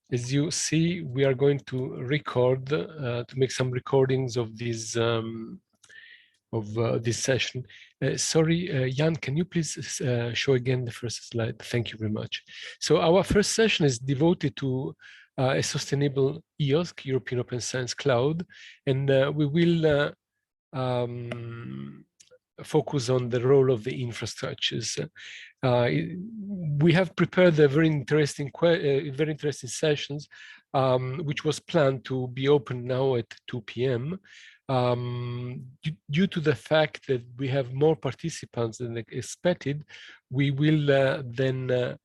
As you see, we are going to record, to make some recordings of this session. Sorry, Jan, can you please show again the first slide? Thank you very much. So our first session is devoted to a sustainable EOSC, European Open Science Cloud, and we will focus on the role of the infrastructures. We have prepared a very interesting sessions, which was planned to be open now at 2 p.m. Due to the fact that we have more participants than expected, we will then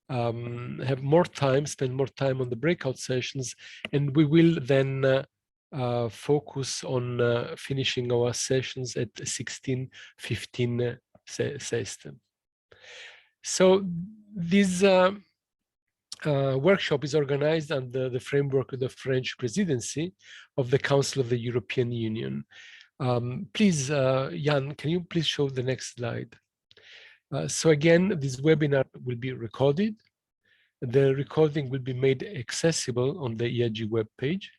have more time, spend more time on the breakout sessions, and we will then focus on finishing our sessions at 16:15 system. So this workshop is organized under the framework of the French presidency of the Council of the European Union. Please, Jan, can you please show the next slide? So again, this webinar will be recorded. The recording will be made accessible on the e-IRG web page.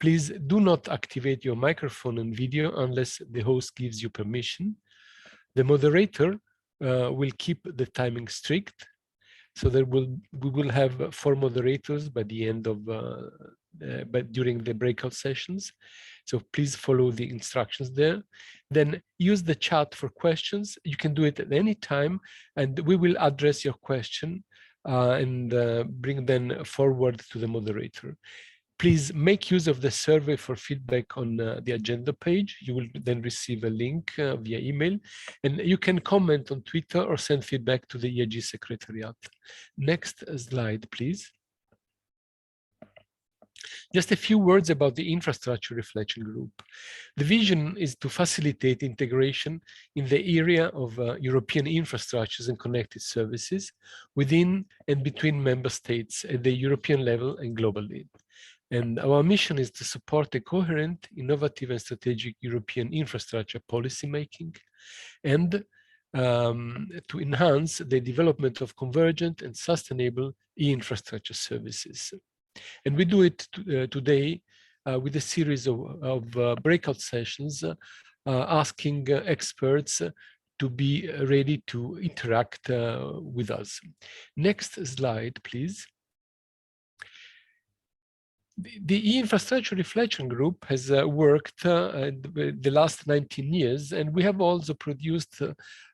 Please do not activate your microphone and video unless the host gives you permission. The moderator will keep the timing strict. So we will have 4 moderators by the end of, during the breakout sessions. So please follow the instructions there. Then use the chat for questions. You can do it at any time, and we will address your question and bring them forward to the moderator. Please make use of the survey for feedback on the agenda page. You will then receive a link via email, and you can comment on Twitter or send feedback to the e-IRG Secretariat. Next slide, please. Just a few words about the Infrastructure Reflection Group. The vision is to facilitate integration in the area of European infrastructures and connected services within and between member states at the European level and globally. And our mission is to support a coherent, innovative, and strategic European infrastructure policy making, and to enhance the development of convergent and sustainable e-infrastructure services. And we do it today with a series of breakout sessions, asking experts to be ready to interact with us. Next slide, please. The E-Infrastructure Reflection Group has worked the last 19 years, and we have also produced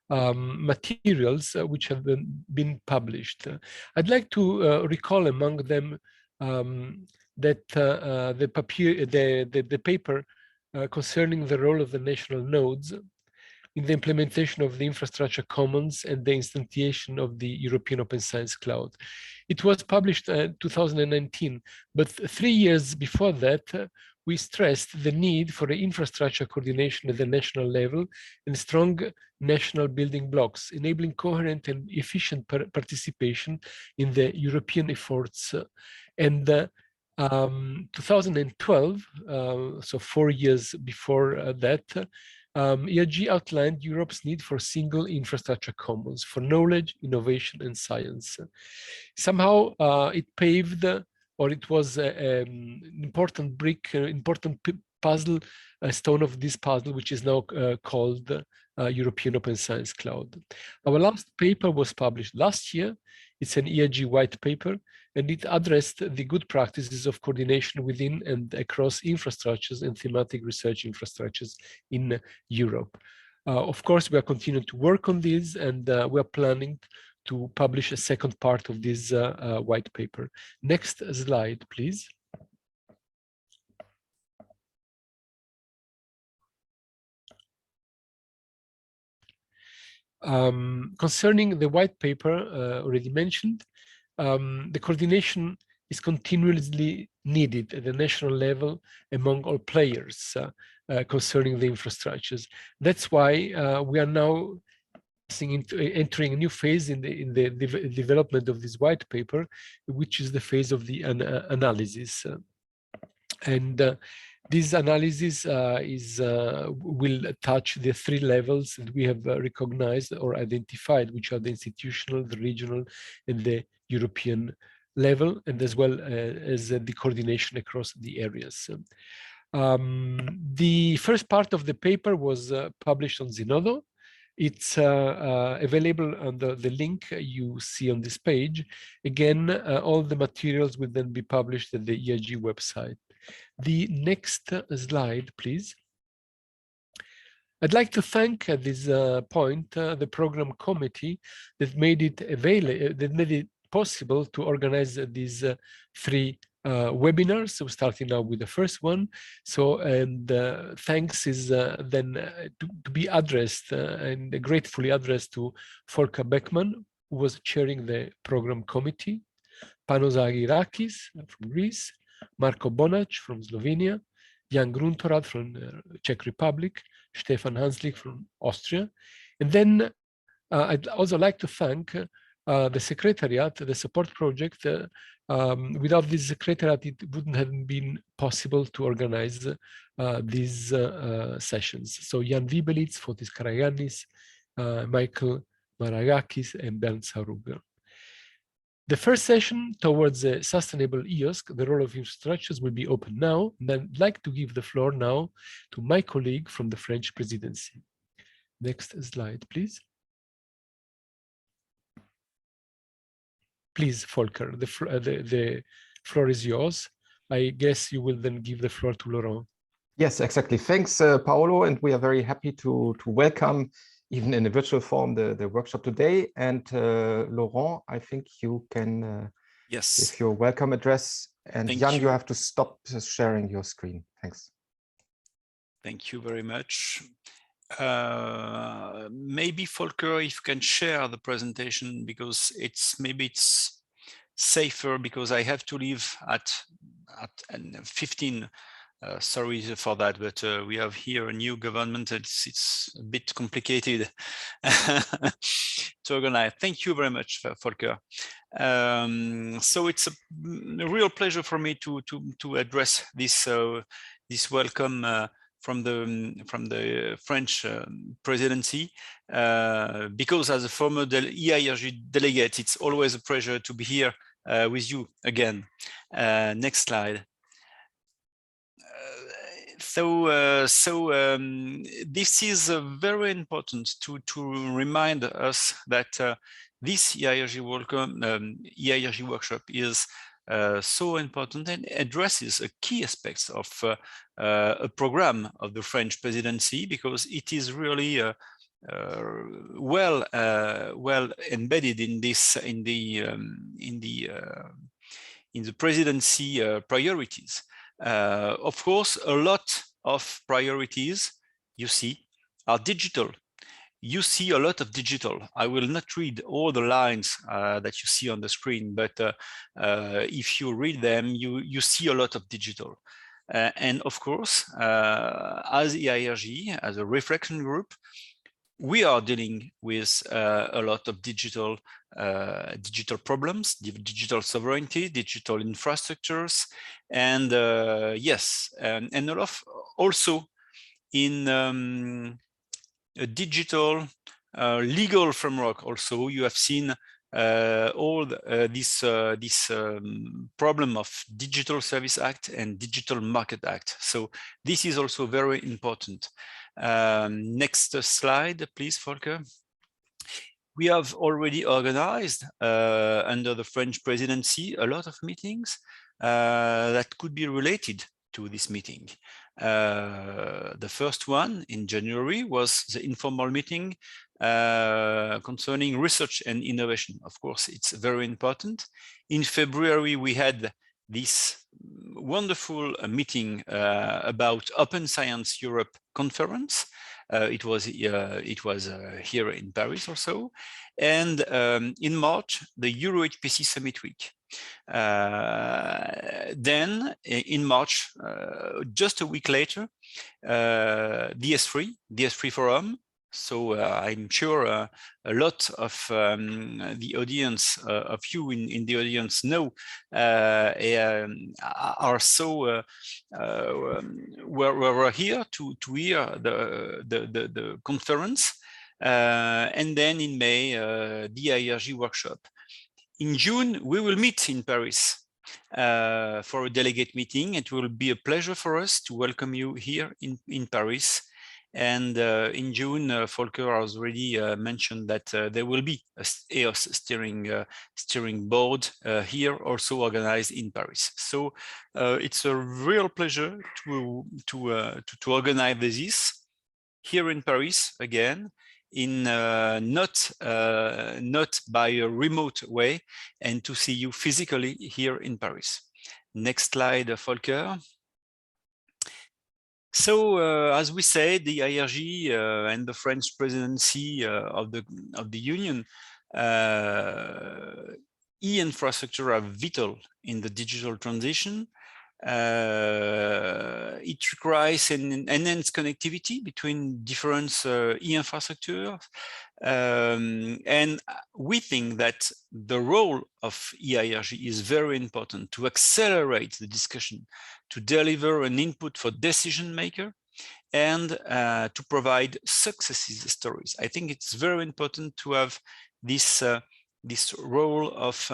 materials which have been published. I'd like to recall among them that the paper concerning the role of the national nodes in the implementation of the infrastructure commons and the instantiation of the European Open Science Cloud. It was published in 2019, but 3 years before that, we stressed the need for the infrastructure coordination at the national level and strong national building blocks, enabling coherent and efficient participation in the European efforts. And 2012, so 4 years before that, e-IRG outlined Europe's need for single infrastructure commons for knowledge, innovation, and science. Somehow it paved, or it was an important brick, important puzzle, stone of this puzzle, which is now called European Open Science Cloud. Our last paper was published last year. It's an e-IRG white paper, and it addressed the good practices of coordination within and across infrastructures and thematic research infrastructures in Europe. Of course, we are continuing to work on this, and we are planning to publish a second part of this white paper. Next slide, please. Concerning the white paper already mentioned, the coordination is continuously needed at the national level among all players concerning the infrastructures. That's why we are now entering a new phase in the development of this white paper, which is the phase of the analysis. And this analysis will touch the 3 levels that we have recognized or identified, which are the institutional, the regional, and the European level, and as well as the coordination across the areas. The first part of the paper was published on Zenodo. It's available under the link you see on this page. Again, all the materials will then be published at the e-IRG website. The next slide, please. I'd like to thank at this point the program committee that made it available, that made it possible to organize these three webinars. So starting now with the first one. So, and thanks is then to be addressed and gratefully addressed to Volker Beckman, who was chairing the program committee, Panos Agirakis from Greece, Marko Bonac from Slovenia, Jan Gruntorad from Czech Republic, Stefan Hanslik from Austria. And then I'd also like to thank the Secretariat, the support project. Without this Secretariat, it wouldn't have been possible to organize these sessions. So Jan Vibelitz, Fotis Karagiannis, Michael Maragakis, and Bernd Sauruger. The first session towards a sustainable EOSC, the role of infrastructures, will be open now. And I'd like to give the floor now to my colleague from the French presidency. Next slide, please. Please, Volker, the floor is yours. I guess you will then give the floor to Laurent. Yes, exactly. Thanks, Paolo. And we are very happy to welcome, even in a virtual form, the workshop today. And Laurent, I think you can give your welcome address. And Jan, you have to stop sharing your screen. Thanks. Thank you very much. Maybe Volker, if you can share the presentation, because maybe it's safer, because I have to leave at 15. Sorry for that, but we have here a new government. It's a bit complicated to organize. Thank you very much, Volker. So it's a real pleasure for me to address this this welcome from the French presidency, because as a former e-IRG delegate, it's always a pleasure to be here with you again. Next slide. This is very important to remind us that this e-IRG workshop is so important and addresses a key aspects of a program of the French presidency, because it is really well embedded in this in the presidency priorities. Of course, a lot of priorities you see are digital. You see a lot of digital. I will not read all the lines that you see on the screen, but if you read them, you see a lot of digital. And of course, as e-IRG, as a reflection group, we are dealing with a lot of digital problems, digital sovereignty, digital infrastructures, and yes, and a lot of also in a digital legal framework. Also, you have seen all this problem of Digital Service Act and Digital Market Act. So this is also very important. Next slide, please, Volker. We have already organized under the French presidency a lot of meetings that could be related to this meeting. The first one in January was the informal meeting concerning research and innovation. Of course, it's very important. In February, we had this wonderful meeting about Open Science Europe conference. It was here in Paris also. And in March, the Euro HPC Summit Week. Then in March, just a week later, the S3 Forum. So I'm sure a lot of the audience, of you in the audience know, are so we're here to hear the conference, and then in May the IRG workshop. In June, we will meet in Paris for a delegate meeting. It will be a pleasure for us to welcome you here in Paris. And in June, Volker has already mentioned that there will be a EOS steering board here, also organized in Paris. So it's a real pleasure to organize this here in Paris again, in not by a remote way, and to see you physically here in Paris. Next slide, Volker. So, as we said, the IRG and the French presidency of the Union, e-infrastructure are vital in the digital transition. It requires an enhanced connectivity between different e-infrastructures. And we think that the role of e-IRG is very important to accelerate the discussion, to deliver an input for decision maker, and to provide success stories. I think it's very important to have this this role of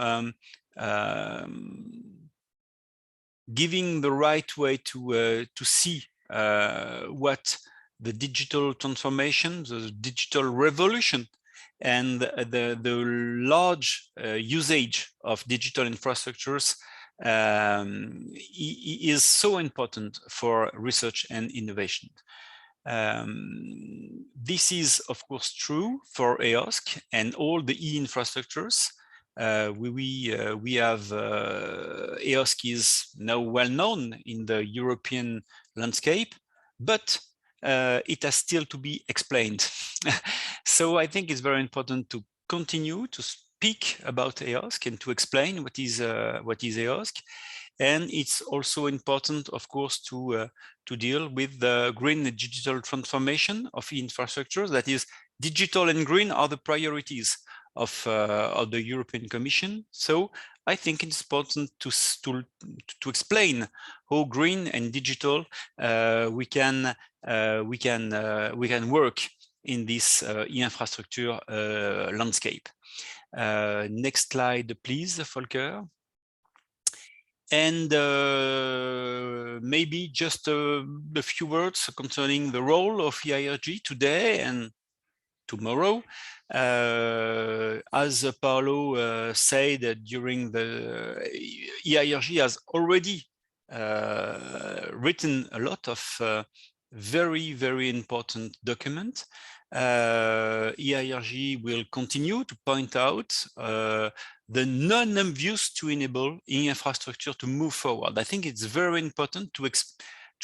giving the right way to see what the digital transformation, the digital revolution, and the large usage of digital infrastructures is so important for research and innovation. This is, of course, true for EOSC and all the e-infrastructures. We have EOSC is now well known in the European landscape, but it has still to be explained. So I think it's very important to continue to speak about EOSC and to explain what is EOSC. And it's also important, of course, to deal with the green and digital transformation of infrastructure. That is, digital and green are the priorities of the European Commission. So I think it's important to explain how green and digital we can work in this infrastructure landscape. Next slide, please, Volker. And maybe just a few words concerning the role of e-IRG today and tomorrow. As Paolo said during the e-IRG has already written a lot of very, very important documents. e-IRG will continue to point out the non-obvious to enable infrastructure to move forward. I think it's very important to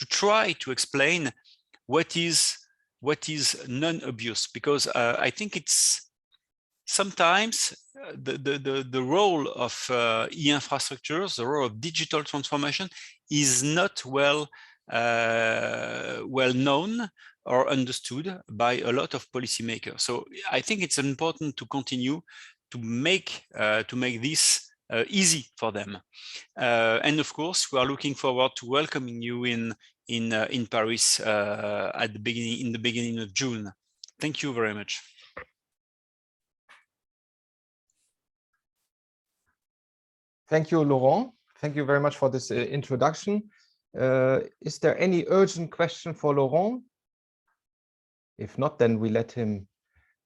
try to explain what is non-obvious, because I think it's sometimes the role of e-infrastructures, the role of digital transformation is not well known or understood by a lot of policymakers. So I think it's important to continue to make this easy for them. And of course, we are looking forward to welcoming you in Paris in the beginning of June. Thank you very much. Thank you, Laurent. Thank you very much for this introduction. Is there any urgent question for Laurent? If not, then we let him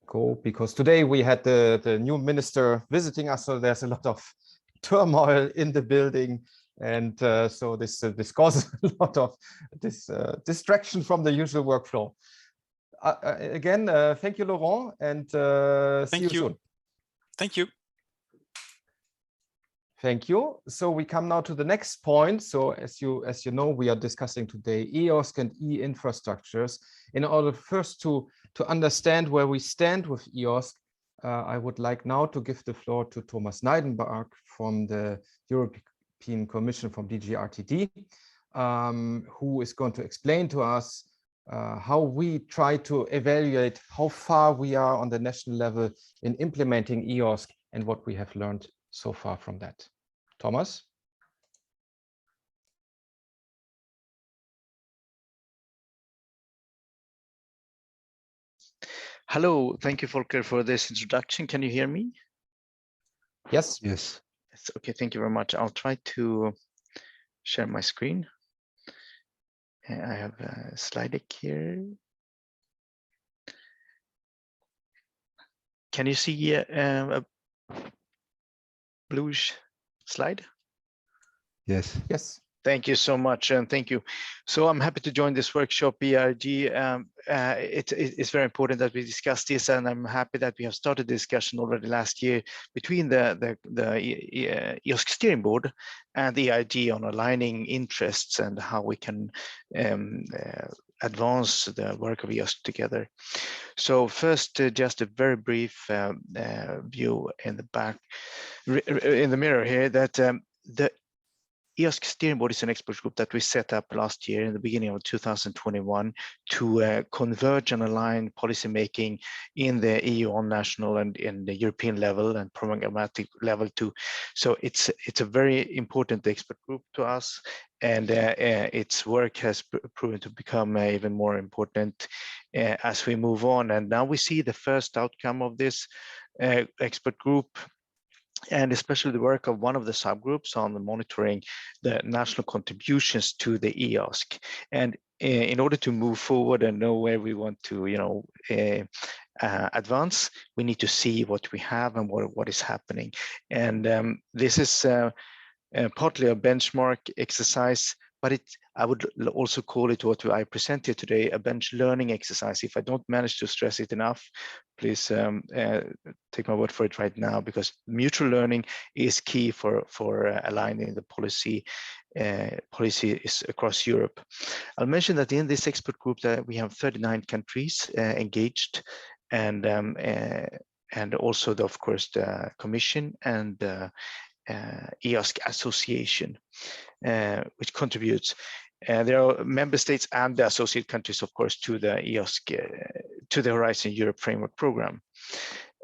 go, because today we had the new minister visiting us, so there's a lot of turmoil in the building, and so this causes a lot of distraction from the usual workflow. Again, thank you, Laurent, and see you soon. Thank you. Thank you. So we come now to the next point. So as you know, we are discussing today EOSC and e-infrastructures. In order first to understand where we stand with EOSC, I would like now to give the floor to Thomas Neidenberg from the European Commission from DG RTD, who is going to explain to us how we try to evaluate how far we are on the national level in implementing EOSC and what we have learned so far from that. Thomas? Hello, thank you, Volker, for this introduction. Can you hear me? Yes. Yes. Okay, thank you very much. I'll try to share my screen. I have a slide deck here. Can you see a bluish slide? Yes. Yes. Thank you so much, and thank you. So I'm happy to join this workshop, e-IRG. It's very important that we discuss this, and I'm happy that we have started the discussion already last year between the EOSC Steering Board and the e-IRG on aligning interests and how we can advance the work of EOSC together. So first, just a very brief view in the back, in the mirror here, that the EOSC Steering Board is an expert group that we set up last year in the beginning of 2021 to converge and align policymaking in the EU on national and in the European level and programmatic level too. So it's a very important expert group to us, and its work has proven to become even more important as we move on. And now we see the first outcome of this expert group, and especially the work of one of the subgroups on the monitoring the national contributions to the EOSC. And in order to move forward and know where we want to, advance, we need to see what we have and what is happening. And this is partly a benchmark exercise, but I would also call it what I present here today, a bench learning exercise. If I don't manage to stress it enough, please take my word for it right now, because mutual learning is key for aligning the policies across Europe. I'll mention that in this expert group that we have 39 countries engaged, and also, of course, the Commission and EOSC Association, which contributes. There are member states and the associate countries, of course, to the EOSC, to the Horizon Europe Framework Program.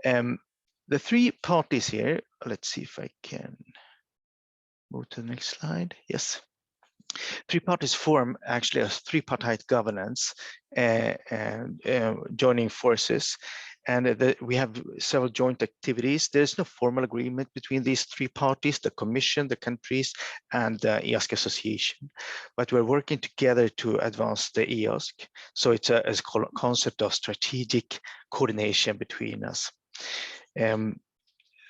The three parties here, let's see if I can move to the next slide. Yes. Three parties form actually a tripartite governance, joining forces. And we have several joint activities. There's no formal agreement between these three parties, the Commission, the countries, and the EOSC Association. But we're working together to advance the EOSC. So it's a concept of strategic coordination between us.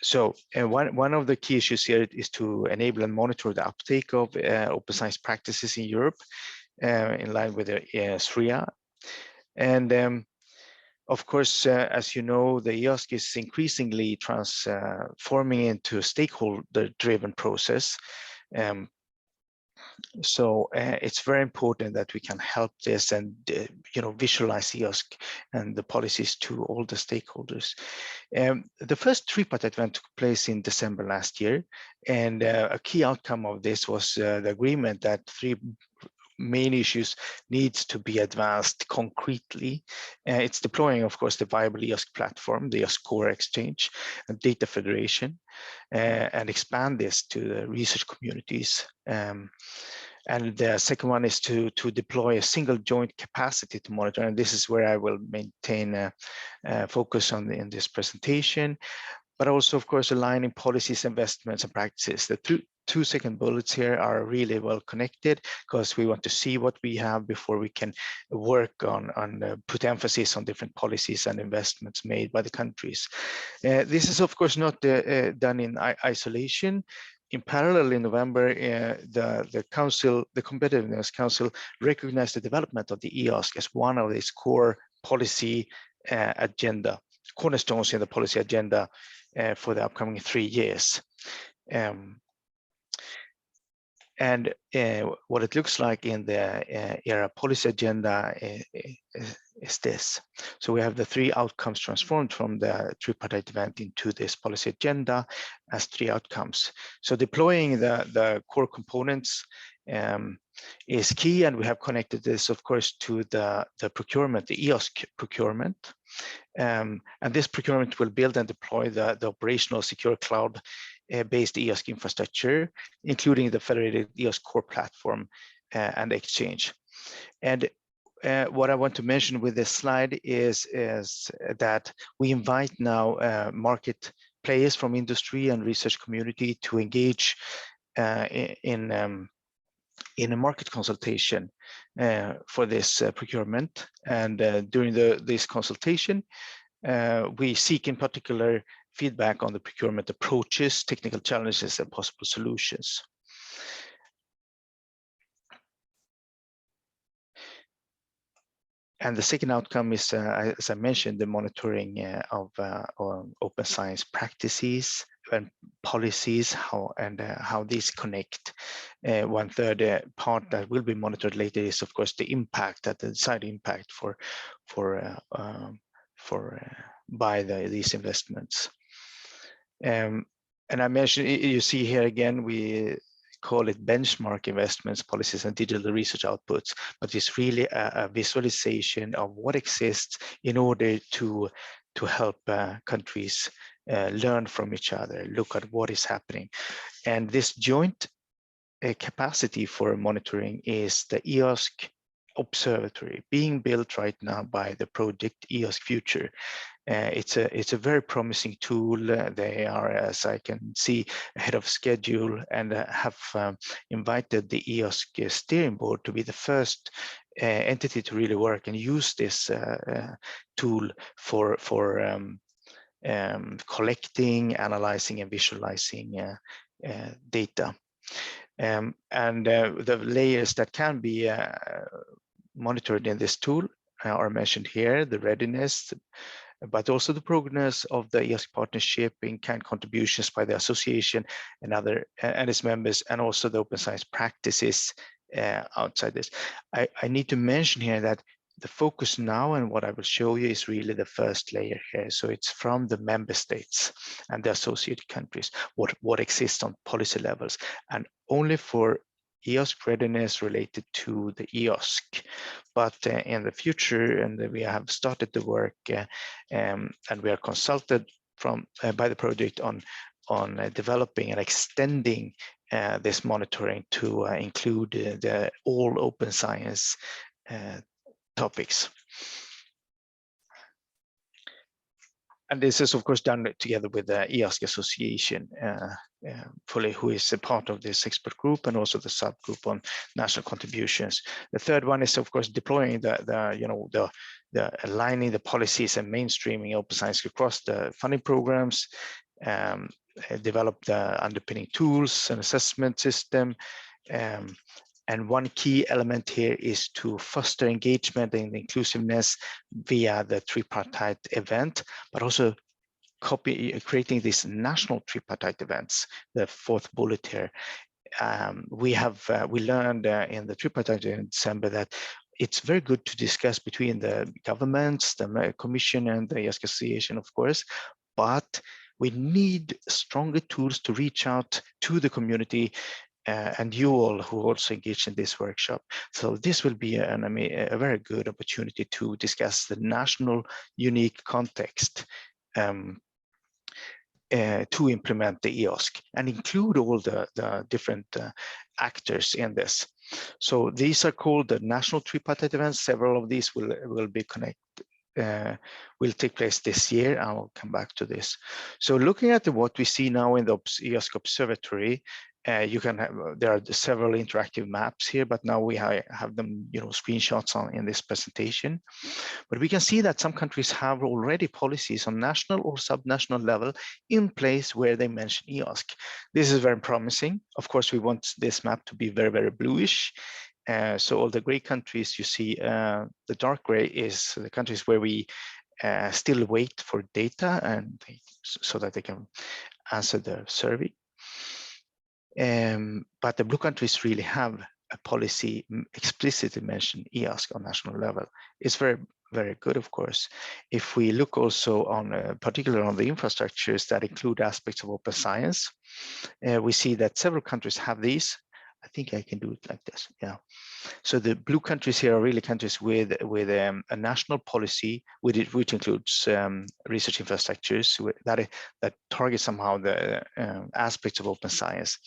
So one of the key issues here is to enable and monitor the uptake of open science practices in Europe in line with the SRIA. And of course, as you know, the EOSC is increasingly transforming into a stakeholder-driven process. So it's very important that we can help this and visualize EOSC and the policies to all the stakeholders. The first tripartite event took place in December last year, and a key outcome of this was the agreement that three main issues needs to be advanced concretely. It's deploying, of course, the viable EOSC platform, the EOSC core exchange, and data federation, and expand this to the research communities. And the second one is to deploy a single joint capacity to monitor, and this is where I will maintain a focus on in this presentation, but also, of course, aligning policies, investments, and practices. The two second bullets here are really well connected, because we want to see what we have before we can work on put emphasis on different policies and investments made by the countries. This is, of course, not done in isolation. In parallel, in November, the Competitiveness Council recognized the development of the EOSC as one of its core policy agenda, cornerstones in the policy agenda for the upcoming 3 years. And what it looks like in the ERA policy agenda is this. So we have the three outcomes transformed from the tripartite event into this policy agenda as three outcomes. So deploying the core components is key, and we have connected this, of course, to the procurement, the EOSC procurement. And this procurement will build and deploy the operational secure cloud-based EOSC infrastructure, including the federated EOSC core platform and exchange. And what I want to mention with this slide is that we invite now market players from industry and research community to engage in a market consultation for this procurement. And during this consultation, we seek in particular feedback on the procurement approaches, technical challenges, and possible solutions. And the second outcome is, as I mentioned, the monitoring of open science practices and policies, how these connect. One third part that will be monitored later is, of course, the impact, the side impact by these investments. And I mentioned, you see here again, we call it benchmark investments, policies, and digital research outputs, but it's really a visualization of what exists in order to help countries learn from each other, look at what is happening. And this joint capacity for monitoring is the EOSC Observatory being built right now by the project EOSC Future. It's a very promising tool. They are, as I can see, ahead of schedule, and have invited the EOSC Steering Board to be the first entity to really work and use this tool for collecting, analyzing, and visualizing data. And the layers that can be monitored in this tool are mentioned here: the readiness, but also the progress of the EOSC partnership, in-kind contributions by the association and its members, and also the open science practices outside this. I need to mention here that the focus now, and what I will show you, is really the first layer here. So it's from the member states and the associated countries, what exists on policy levels, and only for EOSC readiness related to the EOSC. But in the future, and we have started the work, and we are consulted by the project on developing and extending this monitoring to include all open science topics. And this is, of course, done together with the EOSC Association, who is a part of this expert group, and also the subgroup on national contributions. The third one is, of course, deploying the aligning the policies and mainstreaming open science across the funding programs, develop the underpinning tools and assessment system. And one key element here is to foster engagement and inclusiveness via the tripartite event, but also creating these national tripartite events, the fourth bullet here. We learned in the tripartite in December that it's very good to discuss between the governments, the Commission, and the EOSC Association, of course, but we need stronger tools to reach out to the community, and you all who also engaged in this workshop. So this will be a very good opportunity to discuss the national unique context to implement the EOSC and include all the different actors in this. So these are called the national tripartite events. Several of these will be will take place this year. I will come back to this. So looking at what we see now in the EOSC Observatory, there are several interactive maps here, but now we have them, screenshots in this presentation. But we can see that some countries have already policies on national or subnational level in place where they mention EOSC. This is very promising. Of course, we want this map to be very, very bluish. So all the gray countries you see, the dark gray is the countries where we still wait for data, and so that they can answer the survey. But the blue countries really have a policy explicitly mention EOSC on national level. It's very, very good, of course. If we look also on, particularly on the infrastructures that include aspects of open science, we see that several countries have these. I think I can do it like this, yeah. So the blue countries here are really countries with a national policy, which includes research infrastructures that target somehow the aspects of open science.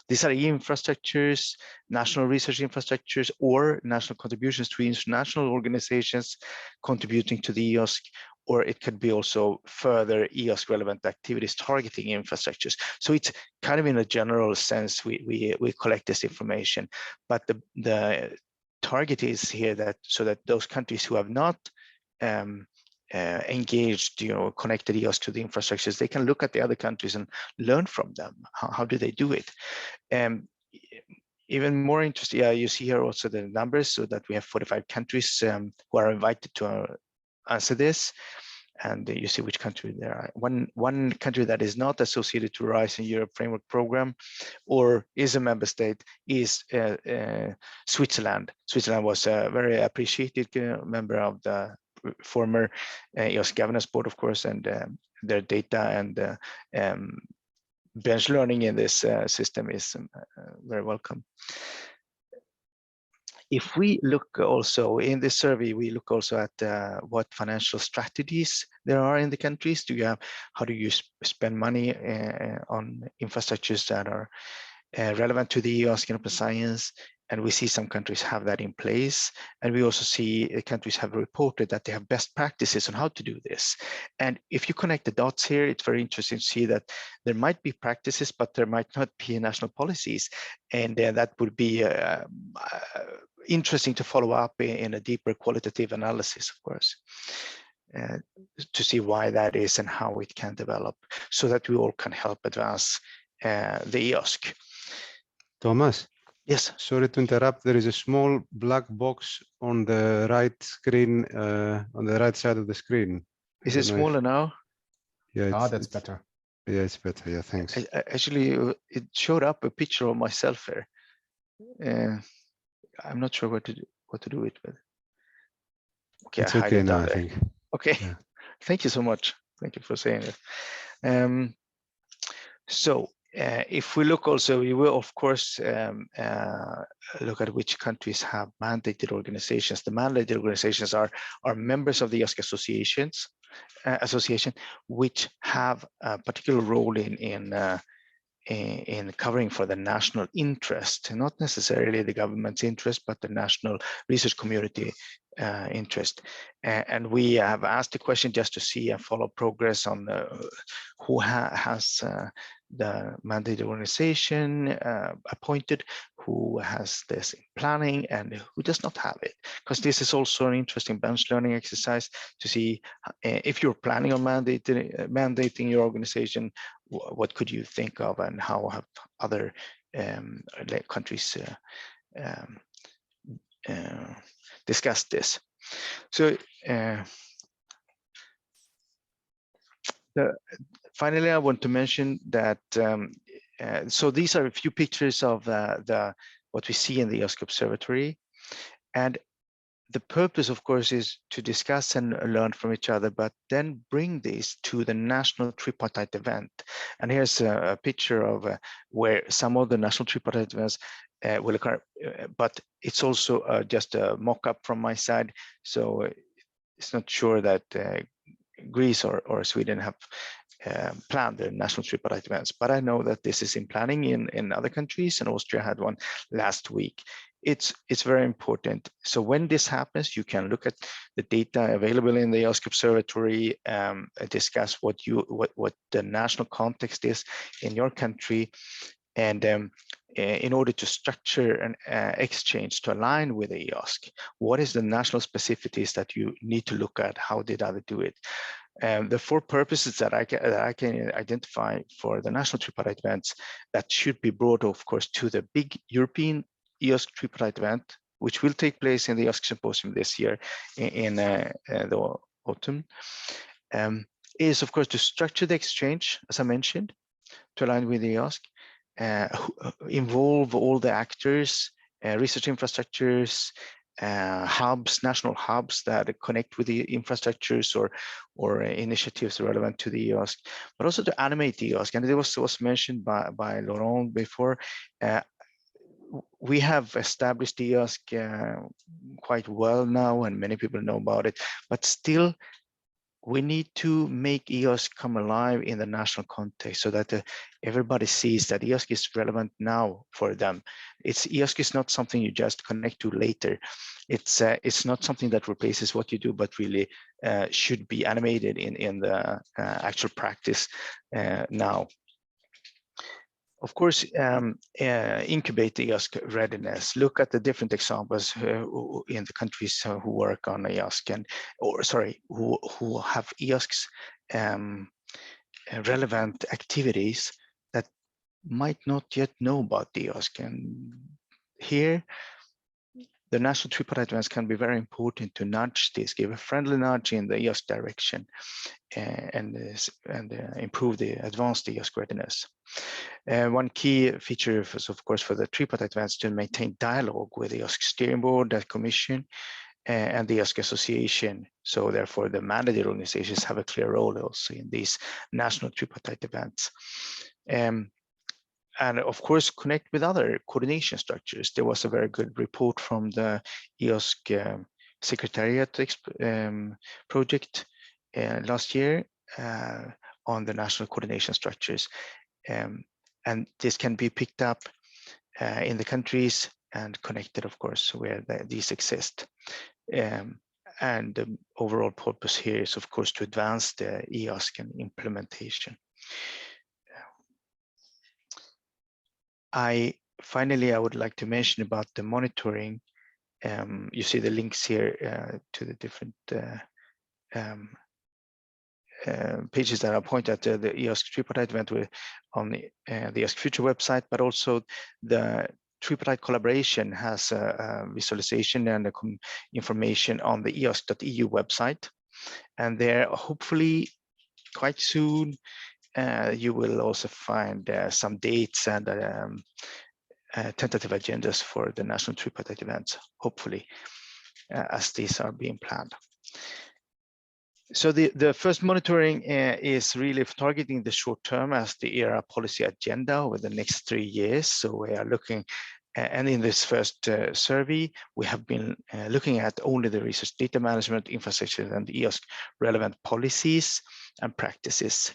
These are infrastructures, national research infrastructures, or national contributions to international organizations contributing to the EOSC, or it could be also further EOSC relevant activities targeting infrastructures. So it's kind of in a general sense, we collect this information, but the target is here that so that those countries who have not engaged, connected EOSC to the infrastructures, they can look at the other countries and learn from them. How do they do it? Even more interesting, you see here also the numbers, so that we have 45 countries who are invited to answer this. And you see which country there are. One country that is not associated to RISE in Europe Framework Program or is a member state is Switzerland. Switzerland was a very appreciated member of the former EOSC Governance Board, of course, and their data and bench learning in this system is very welcome. If we look also in this survey, we look also at what financial strategies there are in the countries. How do you spend money on infrastructures that are relevant to the EOSC and open science? And we see some countries have that in place. And we also see countries have reported that they have best practices on how to do this. And if you connect the dots here, it's very interesting to see that there might be practices, but there might not be national policies. And that would be interesting to follow up in a deeper qualitative analysis, of course, to see why that is and how it can develop so that we all can help advance the EOSC. Thomas? Yes. Sorry to interrupt. There is a small black box on the right screen, on the right side of the screen. Is it smaller now? Yeah, that's better. Yeah, it's better. Yeah, thanks. Actually, it showed up a picture of myself here. I'm not sure what to do it with. Okay, It's okay now, I think. Okay, yeah. Thank you so much. Thank you for saying it. So if we look also, we will of course look at which countries have mandated organizations. The mandated organizations are members of the EOSC association, which have a particular role in covering for the national interest, not necessarily the government's interest, but the national research community interest. And we have asked the question just to see and follow progress on who has the mandated organization appointed, who has this in planning, and who does not have it. Because this is also an interesting bench learning exercise to see if you're planning on mandating your organization, what could you think of, and how have other countries discussed this. So finally, I want to mention that so these are a few pictures of what we see in the EOSC Observatory, and the purpose, of course, is to discuss and learn from each other, but then bring this to the national tripartite event. And here's a picture of where some of the national tripartite events will occur, but it's also just a mock-up from my side. So it's not sure that Greece or Sweden have planned their national tripartite events, but I know that this is in planning in other countries, and Austria had one last week. It's very important. So when this happens, you can look at the data available in the EOSC Observatory, discuss what the national context is in your country, and in order to structure an exchange to align with the EOSC, what is the national specificities that you need to look at? How did others do it? The four purposes that I can identify for the national tripartite events that should be brought, of course, to the big European EOSC tripartite event, which will take place in the EOSC Symposium this year in the autumn, is, of course, to structure the exchange, as I mentioned, to align with the EOSC, involve all the actors, research infrastructures, hubs, national hubs that connect with the infrastructures or initiatives relevant to the EOSC, but also to animate the EOSC. And it was mentioned by Laurent before. We have established the EOSC quite well now, and many people know about it, but still we need to make EOSC come alive in the national context so that everybody sees that EOSC is relevant now for them. EOSC is not something you just connect to later. It's not something that replaces what you do, but really should be animated in the actual practice now. Of course, incubate the EOSC readiness. Look at the different examples in the countries who work on EOSC who have EOSC's relevant activities that might not yet know about the EOSC. And here, the national tripartite events can be very important to nudge this, give a friendly nudge in the EOSC direction, and improve the advanced EOSC readiness. One key feature is, of course, for the tripartite events to maintain dialogue with the EOSC Steering Board, the Commission, and the EOSC Association. So therefore, the mandated organizations have a clear role also in these national tripartite events. And of course, connect with other coordination structures. There was a very good report from the EOSC Secretariat project last year on the national coordination structures. And this can be picked up in the countries and connected, of course, where these exist. And the overall purpose here is, of course, to advance the EOSC and implementation. Finally, I would like to mention about the monitoring. You see the links here to the different pages that are pointed at the EOSC tripartite event on the EOSC Future website, but also the tripartite collaboration has a visualization and information on the eosc.eu website. And there, hopefully, quite soon, you will also find some dates and tentative agendas for the national tripartite events, hopefully, as these are being planned. So the first monitoring is really targeting the short term as the ERA policy agenda over the next 3 years. So we are looking, and in this first survey, we have been looking at only the research data management infrastructure and the EOSC relevant policies and practices.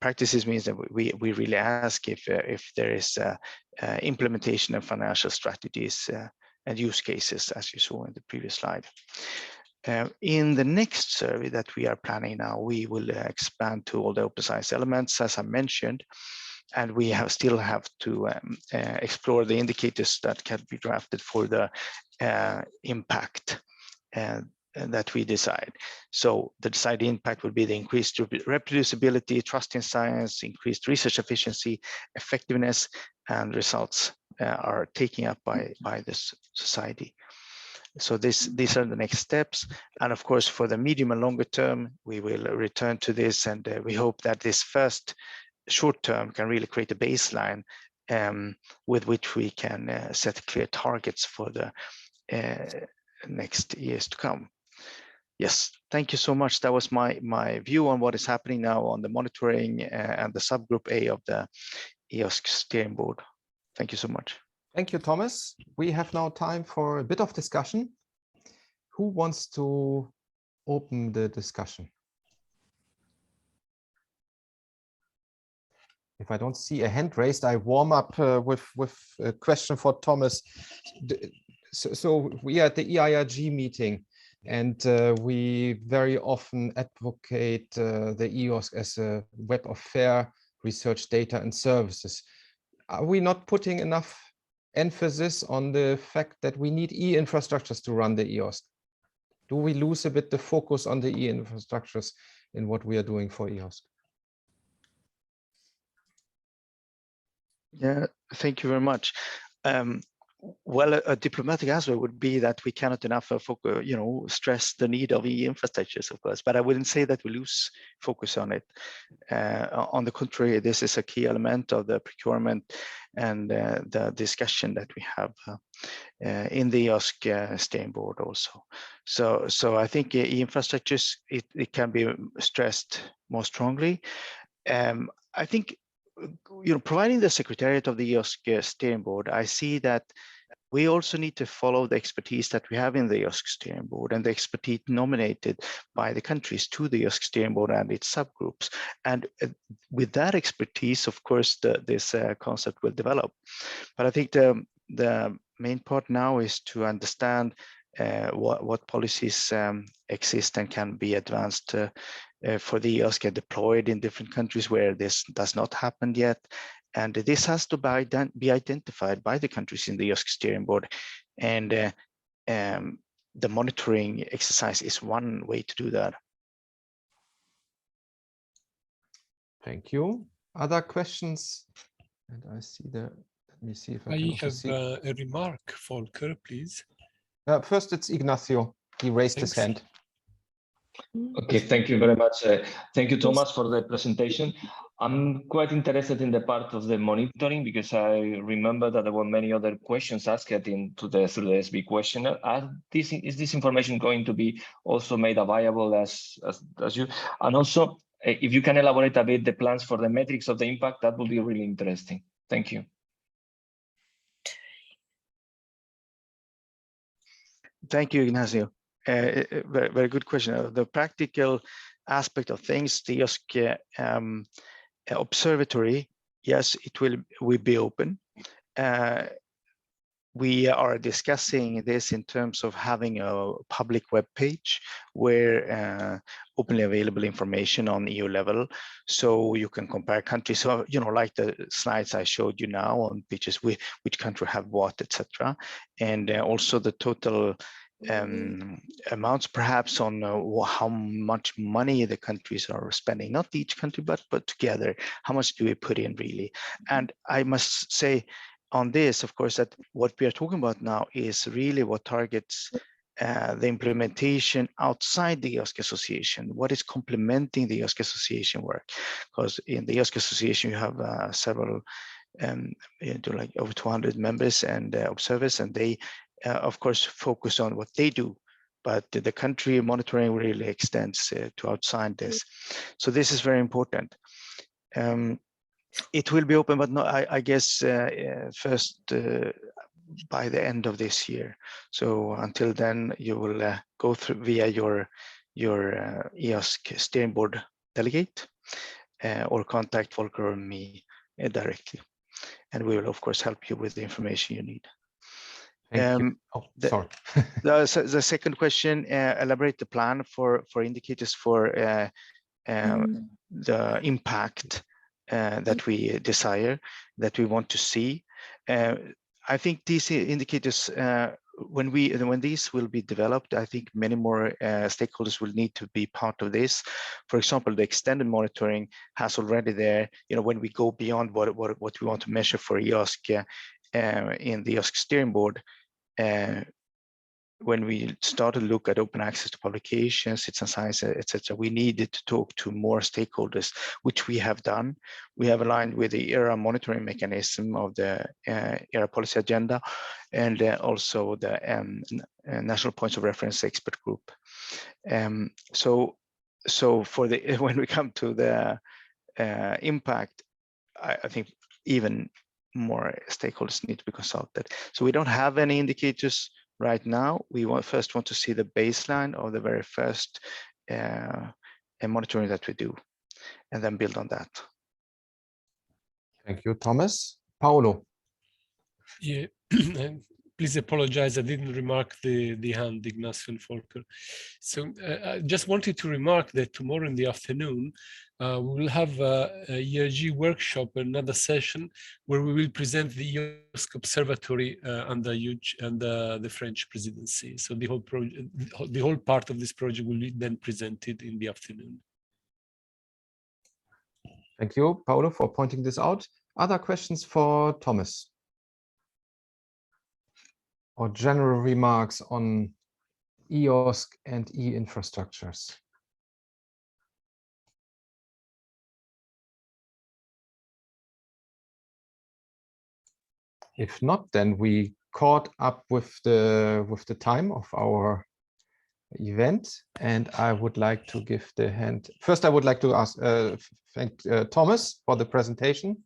Practices means that we really ask if there is implementation of financial strategies and use cases, as you saw in the previous slide. In the next survey that we are planning now, we will expand to all the open science elements, as I mentioned, and we still have to explore the indicators that can be drafted for the impact that we decide. So the decided impact would be the increased reproducibility, trust in science, increased research efficiency, effectiveness, and results are taken up by this society. So these are the next steps. And of course, for the medium and longer term, we will return to this, and we hope that this first short term can really create a baseline with which we can set clear targets for the next years to come. Yes, thank you so much. That was my view on what is happening now on the monitoring and the subgroup A of the EOSC Steering Board. Thank you so much. Thank you, Thomas. We have now time for a bit of discussion. Who wants to open the discussion? If I don't see a hand raised, I warm up with a question for Thomas. So we are at the e-IRG meeting, and we very often advocate the EOSC as a web of fair research data and services. Are we not putting enough emphasis on the fact that we need e-infrastructures to run the EOSC? Do we lose a bit the focus on the e-infrastructures in what we are doing for EOSC? Yeah, thank you very much. Well, a diplomatic answer would be that we cannot enough stress the need of e-infrastructures, of course, but I wouldn't say that we lose focus on it. On the contrary, this is a key element of the procurement and the discussion that we have in the EOSC Steering Board also. So I think e-infrastructures, it can be stressed more strongly. I think providing the Secretariat of the EOSC Steering Board, I see that we also need to follow the expertise that we have in the EOSC Steering Board and the expertise nominated by the countries to the EOSC Steering Board and its subgroups. And with that expertise, of course, this concept will develop. But I think the main part now is to understand what policies exist and can be advanced for the EOSC and deployed in different countries where this does not happen yet. And this has to be identified by the countries in the EOSC Steering Board. And the monitoring exercise is one way to do that. Thank you. Other questions? And I see the, let me see if I can also see. A remark, Volker, please. First, it's Ignacio. He raised his hand. Okay, thank you very much. Thank you, Thomas, for the presentation. I'm quite interested in the part of the monitoring because I remember that there were many other questions asked through the SB questionnaire. Is this information going to be also made available as you? And also, if you can elaborate a bit the plans for the metrics of the impact, that would be really interesting. Thank you. Thank you, Ignacio. Very, very good question. The practical aspect of things, the EOSC observatory, yes, it will be open. We are discussing this in terms of having a public web page where openly available information on EU level, so you can compare countries. So, you know, like the slides I showed you now on pages, which country have what, etc. And also the total amounts perhaps on how much money the countries are spending, not each country, but together, how much do we put in really? And I must say on this, of course, that what we are talking about now is really what targets the implementation outside the EOSC Association, what is complementing the EOSC Association work. Because in the EOSC Association, you have several, like over 200 members and observers, and they of course, focus on what they do, but the country monitoring really extends to outside this. So this is very important. It will be open, but no, I guess first by the end of this year. So until then, you will go through via your EOSC Steering Board delegate or contact Volker or me directly. And we will, of course, help you with the information you need. Sorry. The second question, elaborate the plan for indicators for the impact that we desire, that we want to see. I think these indicators, when these will be developed, I think many more stakeholders will need to be part of this. For example, the extended monitoring has already there, you know, when we go beyond what we want to measure for EOSC in the EOSC Steering Board, when we start to look at open access to publications, citizen science, etc., we needed to talk to more stakeholders, which we have done. We have aligned with the ERA monitoring mechanism of the ERA policy agenda, and also the national points of reference expert group. So for the when we come to the impact, I think even more stakeholders need to be consulted. So we don't have any indicators right now. We first want to see the baseline of the very first monitoring that we do, and then build on that. Thank you, Thomas. Paolo. Yeah, please apologize. I didn't remark the hand, Ignacio and Volker. So I just wanted to remark that tomorrow in the afternoon, we will have a e-IRG workshop, another session where we will present the EOSC Observatory under the French presidency. So the whole part of this project will be then presented in the afternoon. Thank you, Paolo, for pointing this out. Other questions for Thomas? Or general remarks on EOSC and e-infrastructures? If not, then we caught up with the time of our event, and I would like to give the hand. First, I would like to thank Thomas for the presentation,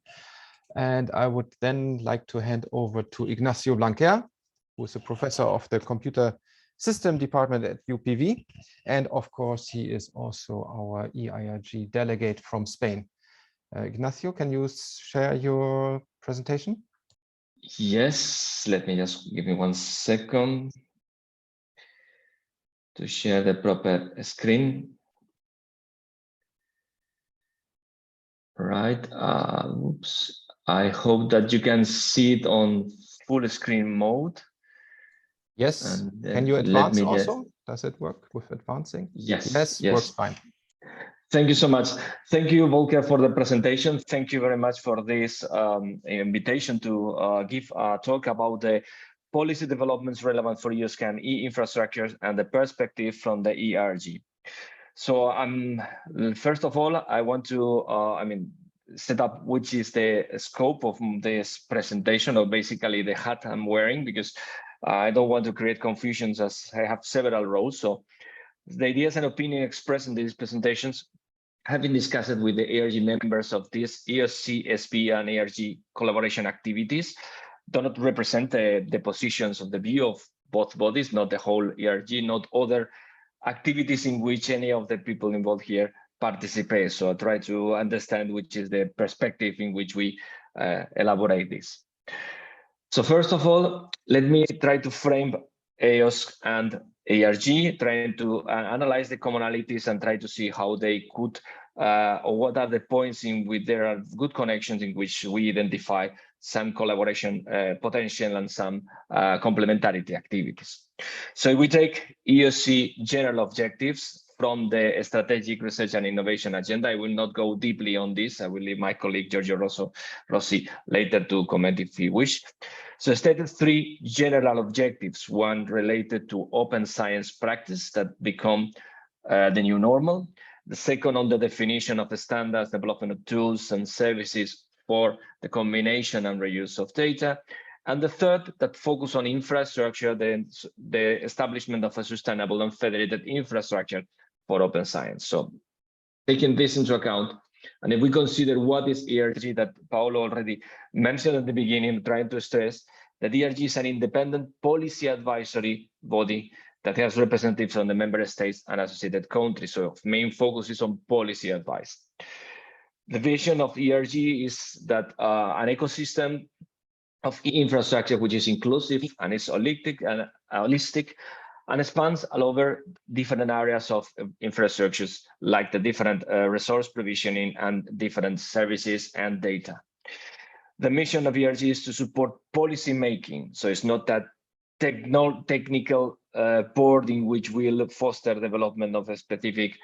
and I would then like to hand over to Ignacio Blanquer, who is a professor of the Computer System Department at UPV. And of course, he is also our e-IRG delegate from Spain. Ignacio, can you share your presentation? Yes, let me just give me 1 second to share the proper screen. Right. Oops. I hope that you can see it on full screen mode. Yes. Can you advance also? Does it work with advancing? Yes. Yes, works fine. Thank you so much. Thank you, Volker, for the presentation. Thank you very much for this invitation to give a talk about the policy developments relevant for EOSC and e-infrastructure and the perspective from the e-IRG. So first of all, I want to set up which is the scope of this presentation, or basically the hat I'm wearing, because I don't want to create confusions as I have several roles. So the ideas and opinion expressed in these presentations have been discussed with the ERG members of this EOSC SB and ERG collaboration activities. Do not represent the positions of the view of both bodies, not the whole ERG, not other activities in which any of the people involved here participate. So I try to understand which is the perspective in which we elaborate this. So first of all, let me try to frame EOSC and ERG, trying to analyze the commonalities and try to see how they could, or what are the points in which there are good connections in which we identify some collaboration potential and some complementarity activities. So we take EOSC general objectives from the Strategic Research and Innovation Agenda. I will not go deeply on this. I will leave my colleague Giorgio Rossi later to comment if he wish. So stated 3 general objectives, one related to open science practice that become the new normal. The second on the definition of the standards, development of tools and services for the combination and reuse of data. And the third that focus on infrastructure, the establishment of a sustainable and federated infrastructure for open science. So taking this into account, and if we consider what is ERG that Paolo already mentioned at the beginning, trying to stress that ERG is an independent policy advisory body that has representatives from the member states and associated countries. So main focus is on policy advice. The vision of ERG is that an ecosystem of infrastructure which is inclusive and is holistic and spans all over different areas of infrastructures, like the different resource provisioning and different services and data. The mission of ERG is to support policy making. So it's not that technical board in which we'll foster development of a specific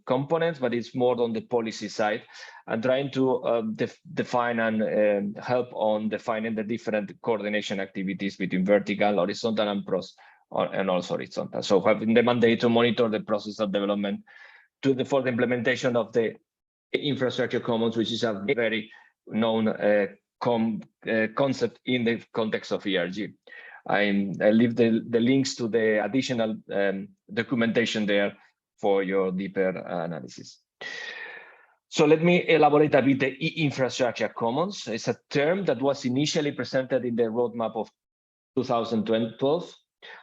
components, but it's more on the policy side and trying to define and help on defining the different coordination activities between vertical, horizontal, and also horizontal. So having the mandate to monitor the process of development for the implementation of the infrastructure commons, which is a very known concept in the context of ERG. I leave the links to the additional documentation there for your deeper analysis. So let me elaborate a bit the infrastructure commons. It's a term that was initially presented in the roadmap of 2012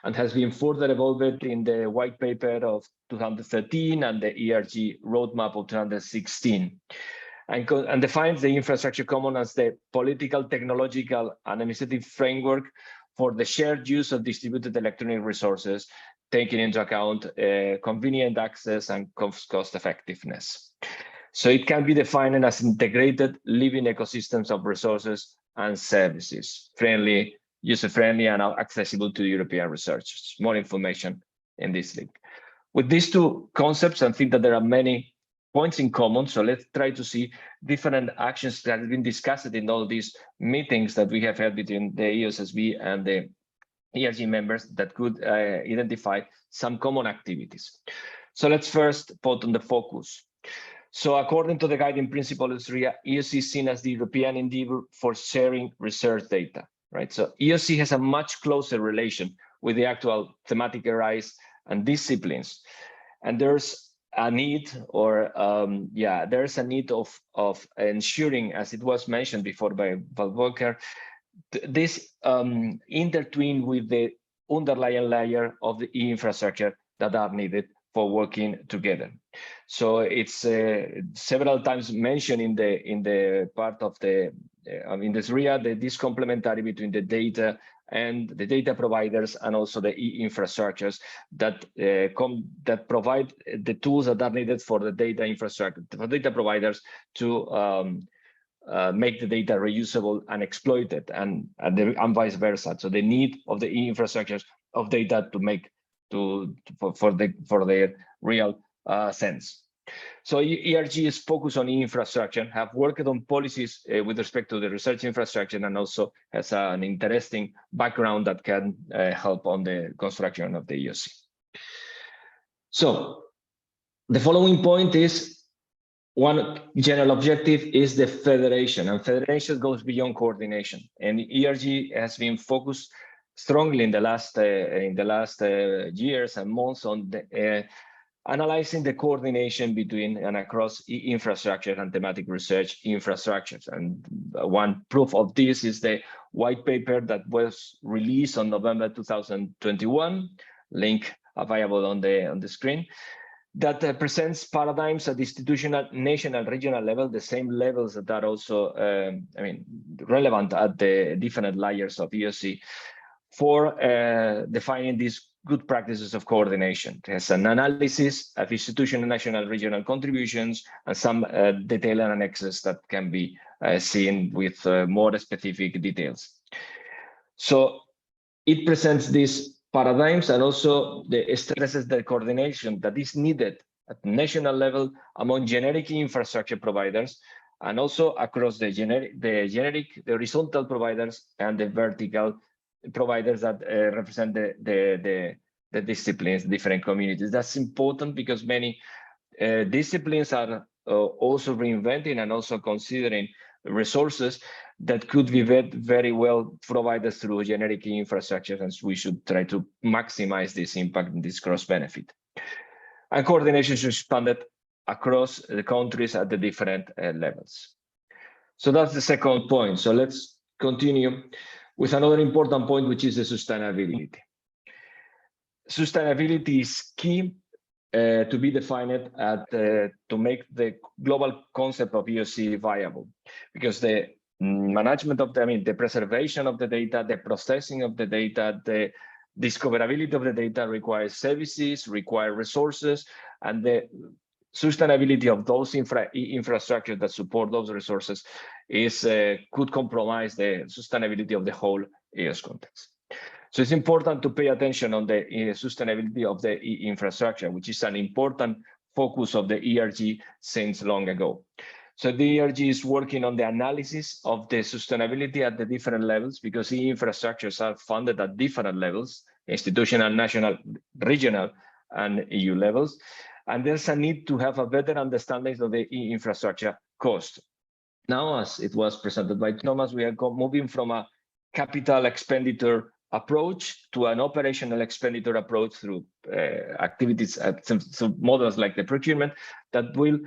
and has been further evolved in the white paper of 2013 and the ERG roadmap of 2016. And defines the infrastructure common as the political, technological, and administrative framework for the shared use of distributed electronic resources, taking into account convenient access and cost effectiveness. So it can be defined as integrated living ecosystems of resources and services, friendly, user-friendly, and accessible to European researchers. More information in this link. With these two concepts, I think that there are many points in common. So let's try to see different actions that have been discussed in all these meetings that we have had between the EOSSB and the ERG members that could identify some common activities. So let's first put on the focus. So according to the guiding principles, EOSC is seen as the European endeavor for sharing research data, right? So EOSC has a much closer relation with the actual thematic areas and disciplines. And there's a need, or there's a need of ensuring, as it was mentioned before by Volker, this intertwined with the underlying layer of the infrastructure that are needed for working together. So it's several times mentioned in the part of the in this RIA that this complementary between the data and the data providers and also the infrastructures that that provide the tools that are needed for the data infrastructure, for data providers to make the data reusable and exploited, and vice versa. So the need of the infrastructures of data to make for their real sense. So ERG is focused on infrastructure, have worked on policies with respect to the research infrastructure, and also has an interesting background that can help on the construction of the EOSC. So the following point is, one general objective is the federation, and federation goes beyond coordination. And ERG has been focused strongly in the last years and months on the, analyzing the coordination between and across infrastructure and thematic research infrastructures. And one proof of this is the white paper that was released on November 2021, link available on the screen, that presents paradigms at the institutional, national, regional level, the same levels that are also, relevant at the different layers of EOSC for defining these good practices of coordination. It has an analysis of institutional, national, regional contributions, and some detailed annexes that can be seen with more specific details. So it presents these paradigms and also stresses the coordination that is needed at national level among generic infrastructure providers, and also across the horizontal providers and the vertical providers that represent the disciplines, different communities. That's important because many disciplines are also reinventing and also considering resources that could be very well provided through generic infrastructure, and we should try to maximize this impact and this cross benefit. And coordination should expand across the countries at the different levels. So that's the second point. So let's continue with another important point, which is the sustainability. Sustainability is key to be defined to make the global concept of EOSC viable, because the management of the preservation of the data, the processing of the data, the discoverability of the data requires services, require resources, and the sustainability of those infrastructures that support those resources could compromise the sustainability of the whole EOS context. So it's important to pay attention on the sustainability of the infrastructure, which is an important focus of the ERG since long ago. So the ERG is working on the analysis of the sustainability at the different levels, because infrastructures are funded at different levels, institutional, national, regional, and EU levels. And there's a need to have a better understanding of the infrastructure cost. Now, as it was presented by Thomas, we are moving from a capital expenditure approach to an operational expenditure approach through activities at some models like the procurement that will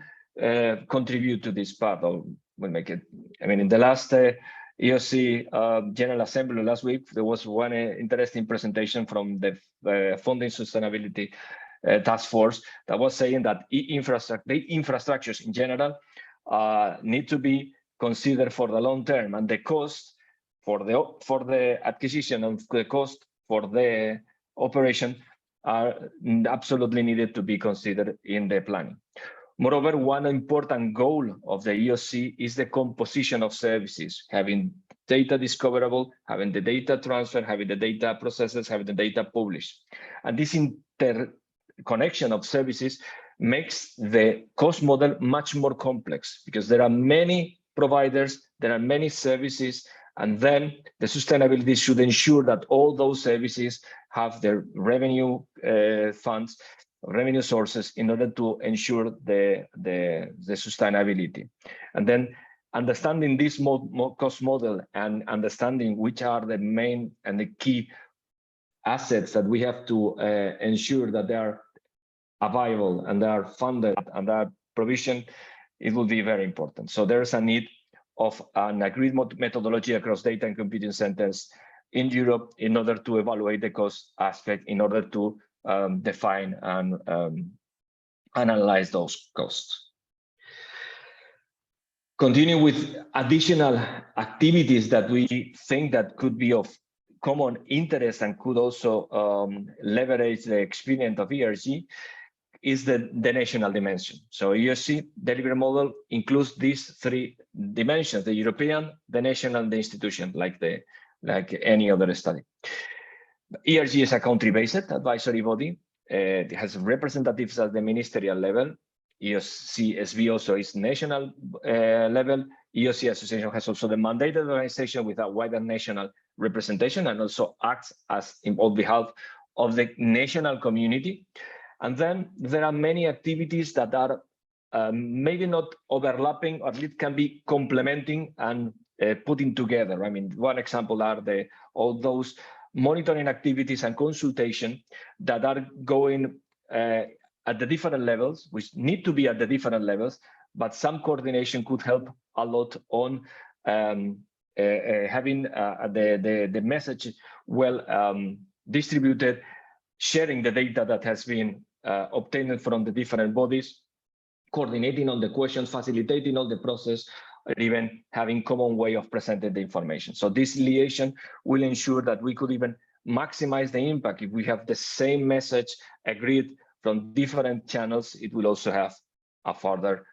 contribute to this part, or will make it. In the last EOSC General Assembly last week, there was one interesting presentation from the Funding Sustainability Task Force that was saying that infrastructures in general need to be considered for the long term, and the cost for the acquisition and the cost for the operation are absolutely needed to be considered in the planning. Moreover, one important goal of the EOSC is the composition of services, having data discoverable, having the data transfer, having the data processes, having the data published. And this interconnection of services makes the cost model much more complex, because there are many providers, there are many services, and then the sustainability should ensure that all those services have their revenue funds, revenue sources, in order to ensure the sustainability. And then understanding this cost model and understanding which are the main and the key assets that we have to ensure that they are available and they are funded and they are provisioned, it will be very important. So there's a need of an agreed methodology across data and computing centers in Europe in order to evaluate the cost aspect, in order to define and analyze those costs. Continue with additional activities that we think that could be of common interest and could also leverage the experience of ERG is the national dimension. So EOSC delivery model includes these three dimensions: the European, the national, and the institution, like any other study. ERG is a country-based advisory body. It has representatives at the ministerial level. EOSC SB also is national level. EOSC Association has also the mandated organization with a wider national representation and also acts as on behalf of the national community. And then there are many activities that are maybe not overlapping, or at least can be complementing and putting together. I mean, one example are all those monitoring activities and consultation that are going at the different levels, which need to be at the different levels, but some coordination could help a lot on having the message well distributed, sharing the data that has been obtained from the different bodies, coordinating on the questions, facilitating all the process, or even having common way of presenting the information. So this liaison will ensure that we could even maximize the impact. If we have the same message agreed from different channels, it will also have a further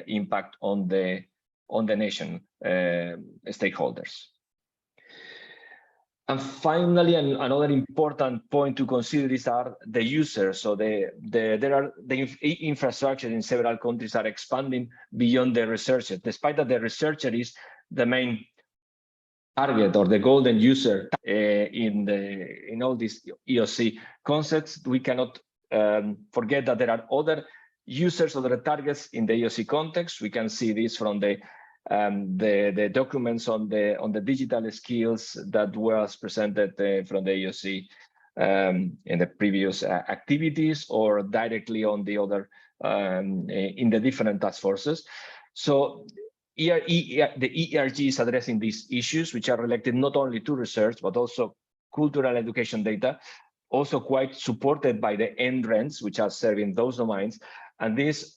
impact on the nation stakeholders. And finally, another important point to consider is the users. So the infrastructure in several countries are expanding beyond the researcher. Despite that the researcher is the main target or the golden user in all these EOSC concepts, we cannot forget that there are other users, other targets in the EOSC context. We can see this from the documents on the digital skills that was presented from the EOSC in the previous activities, or directly on the other in the different task forces. So the e-IRG is addressing these issues, which are related not only to research but also cultural education data, also quite supported by the NRENs, which are serving those domains. And these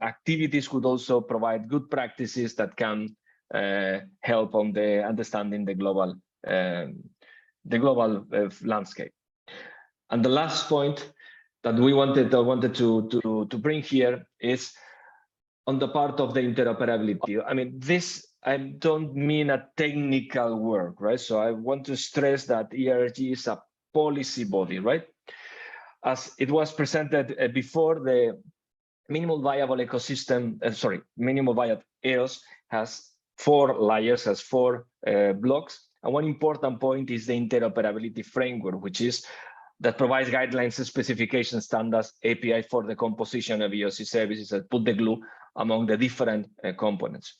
activities could also provide good practices that can help on the understanding the global landscape. And the last point that we wanted to bring here is on the part of the interoperability. I mean, this, I don't mean a technical work, right? So I want to stress that ERG is a policy body, right? As it was presented before, the minimum viable ecosystem, minimum viable EOS has 4 layers, has 4 blocks. And one important point is the interoperability framework, which is that provides guidelines, specification standards, API for the composition of EOSC services that put the glue among the different components.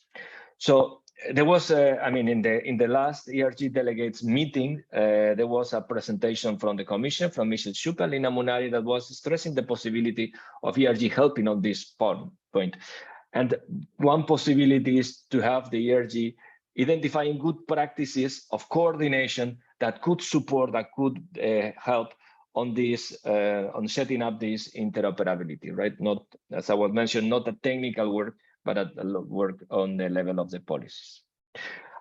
So there was, in the last ERG delegates meeting, there was a presentation from the Commission, from Michel Schuppe, Lina Munari, that was stressing the possibility of ERG helping on this point. And one possibility is to have the ERG identifying good practices of coordination that could support, that could help on this, on setting up this interoperability, right? Not, as I was mentioned, not a technical work, but at work on the level of the policies.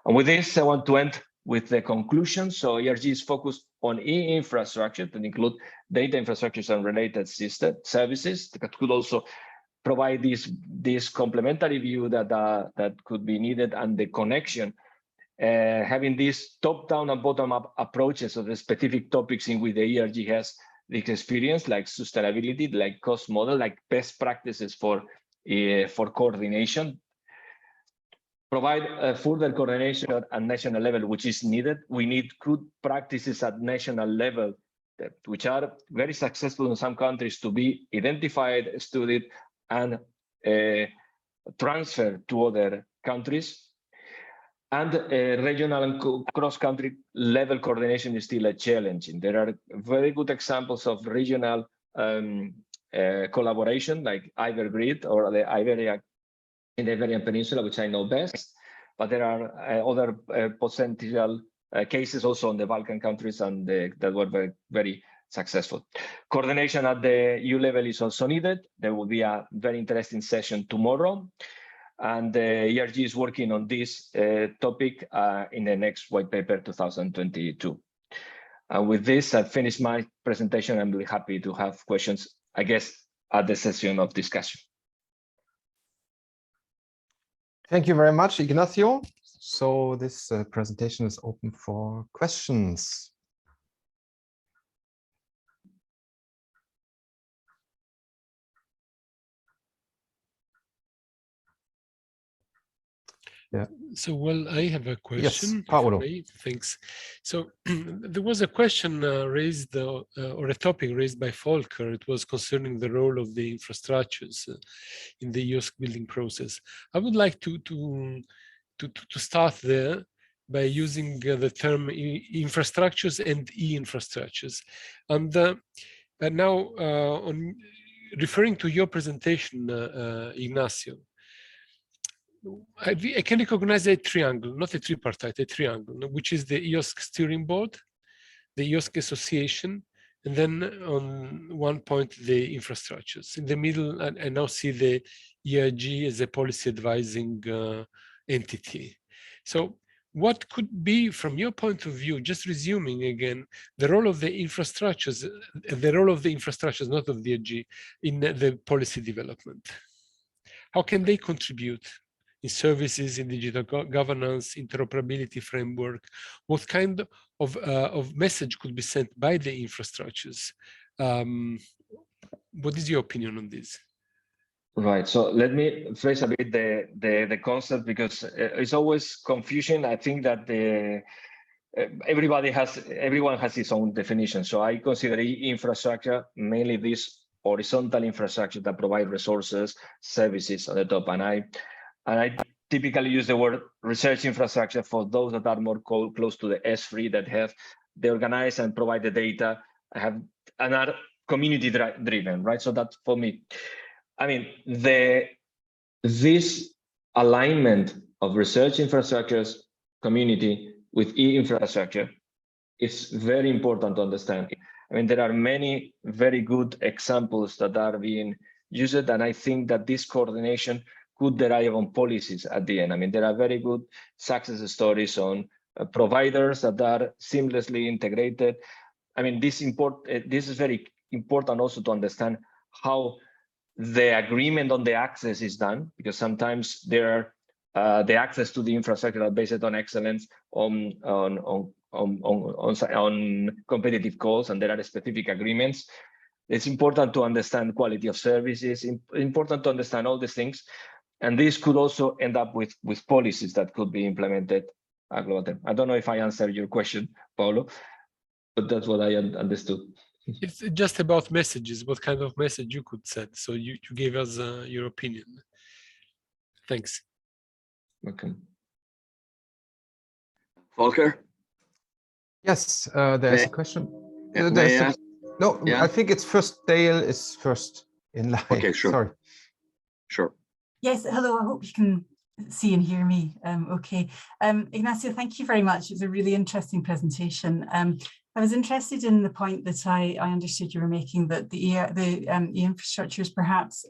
And with this, I want to end with the conclusion. So ERG is focused on e-infrastructure that include data infrastructures and related system services that could also provide this complementary view that could be needed, and the connection, having these top-down and bottom-up approaches of the specific topics in which the ERG has the experience, like sustainability, like cost model, like best practices for coordination. Provide further coordination at national level, which is needed. We need good practices at national level, which are very successful in some countries, to be identified, studied, and transferred to other countries. And regional and cross-country level coordination is still a challenge. There are very good examples of regional collaboration, like IRG or the Iberia in the Iberian Peninsula, which I know best, but there are other potential cases also on the Balkan countries and that were very, very successful. Coordination at the EU level is also needed. There will be a very interesting session tomorrow, and the ERG is working on this topic in the next white paper 2022. And with this, I've finished my presentation. I'm really happy to have questions, I guess, at the session of discussion. Thank you very much, Ignacio. So this presentation is open for questions. Yeah. So, well, I have a question. Yes, Paolo. Thanks. So there was a question raised, or a topic raised by Volker. It was concerning the role of the infrastructures in the EOSC building process. I would like to start there by using the term infrastructures and e-infrastructures. And now, on referring to your presentation, Ignacio, I can recognize a triangle, not a tripartite, a triangle, which is the EOSC Steering Board, the EOSC Association, and then on one point, the infrastructures. In the middle, I now see the e-IRG as a policy advising entity. So what could be, from your point of view, just resuming again, the role of the infrastructures, not of the EOSC, in the policy development? How can they contribute in services, in digital governance, interoperability framework? What kind of message could be sent by the infrastructures? What is your opinion on this? Right. So let me phrase a bit the concept, because it's always confusion. I think that everyone has its own definition. So I consider infrastructure mainly this horizontal infrastructure that provide resources, services on the top, and I typically use the word research infrastructure for those that are more close to the S3, that they organize and provide the data, and are community driven, right? So that for me, I mean, this alignment of research infrastructures, community with e-infrastructure is very important to understand. I mean, there are many very good examples that are being used, and I think that this coordination could derive on policies at the end. I mean, there are very good success stories on providers that are seamlessly integrated. I mean, this is very important also to understand how the agreement on the access is done, because sometimes there are the access to the infrastructure are based on excellence, on competitive calls, and there are specific agreements. It's important to understand quality of services, important to understand all these things. And this could also end up with policies that could be implemented at global term. I don't know if I answered your question, Paulo, but that's what I understood. It's just about messages, what kind of message you could send. So you gave us your opinion. Thanks. Okay. Volker? Yes, there's a question. No, yeah? I think it's first. Dale is first in line. Okay, sure. Sorry. Sure. Yes, hello, I hope you can see and hear me. Okay. Ignacio, thank you very much. It was a really interesting presentation. I was interested in the point that I understood you were making, that the infrastructures perhaps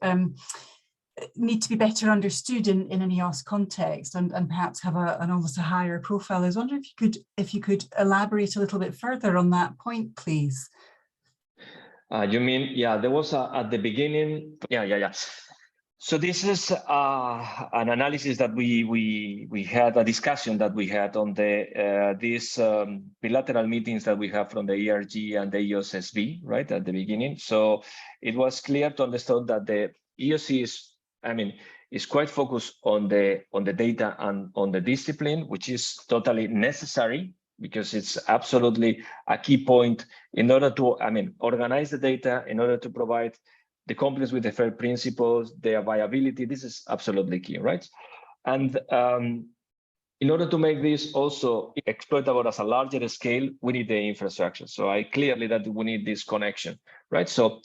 need to be better understood in an EOSC context, and perhaps have an almost a higher profile. I was wondering if you could elaborate a little bit further on that point, please. You mean, yeah, there was at the beginning, yeah. So this is an analysis that we had, a discussion that we had on these bilateral meetings that we have from the ERG and the EOSC SB, right, at the beginning. So it was clear to understand that the EOSC is quite focused on the data and on the discipline, which is totally necessary, because it's absolutely a key point in order to, organize the data, in order to provide the compliance with the FAIR principles, their viability. This is absolutely key, right? And in order to make this also exploitable as a larger scale, we need the infrastructure. So clearly that we need this connection, right? So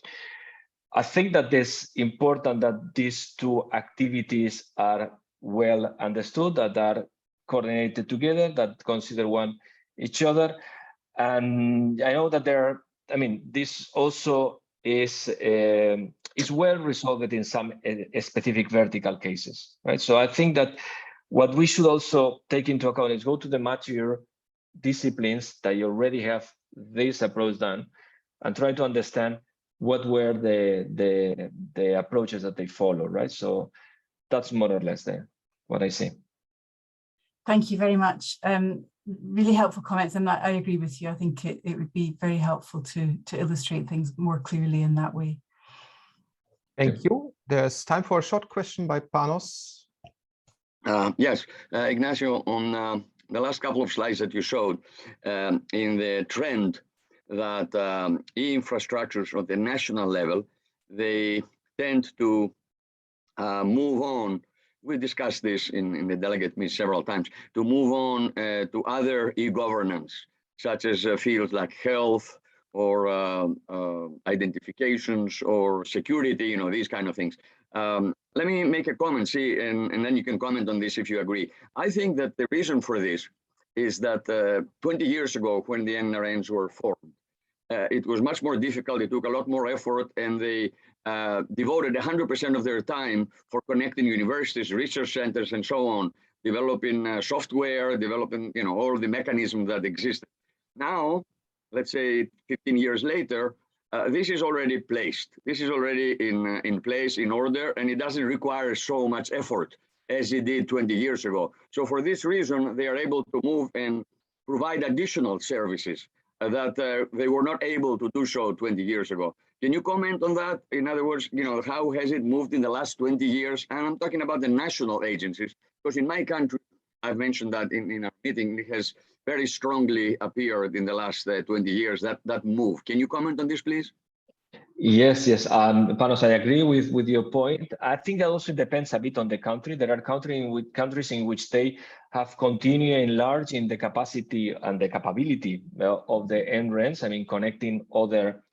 I think that it's important that these two activities are well understood, that are coordinated together, that consider each other. And I know that this also is well resolved in some specific vertical cases, right? So I think that what we should also take into account is go to the mature disciplines that you already have this approach done, and try to understand what were the approaches that they follow, right? So that's more or less what I see. Thank you very much. Really helpful comments, and I agree with you. I think it would be very helpful to illustrate things more clearly in that way. Thank you. There's time for a short question by Panos. Yes, Ignacio, on the last couple of slides that you showed, in the trend that e-infrastructures at the national level, they tend to move on. We discussed this in the delegate meet several times, to move on to other e-governance, such as fields like health or identifications or security, these kind of things. Let me make a comment, and then you can comment on this if you agree. I think that the reason for this is that 20 years ago, when the NRNs were formed, it was much more difficult. It took a lot more effort, and they devoted 100% of their time for connecting universities, research centers, and so on, developing software, developing all the mechanisms that existed. Now, let's say 15 years later, this is already placed. This is already in place, in order, and it doesn't require so much effort as it did 20 years ago. So for this reason, they are able to move and provide additional services that they were not able to do so 20 years ago. Can you comment on that? In other words, how has it moved in the last 20 years? And I'm talking about the national agencies, because in my country, I've mentioned that in our meeting, it has very strongly appeared in the last 20 years, that move. Can you comment on this, please? Yes. Panos, I agree with your point. I think that also depends a bit on the country. There are countries in which they have continued enlarging the capacity and the capability of the NRENs, connecting other.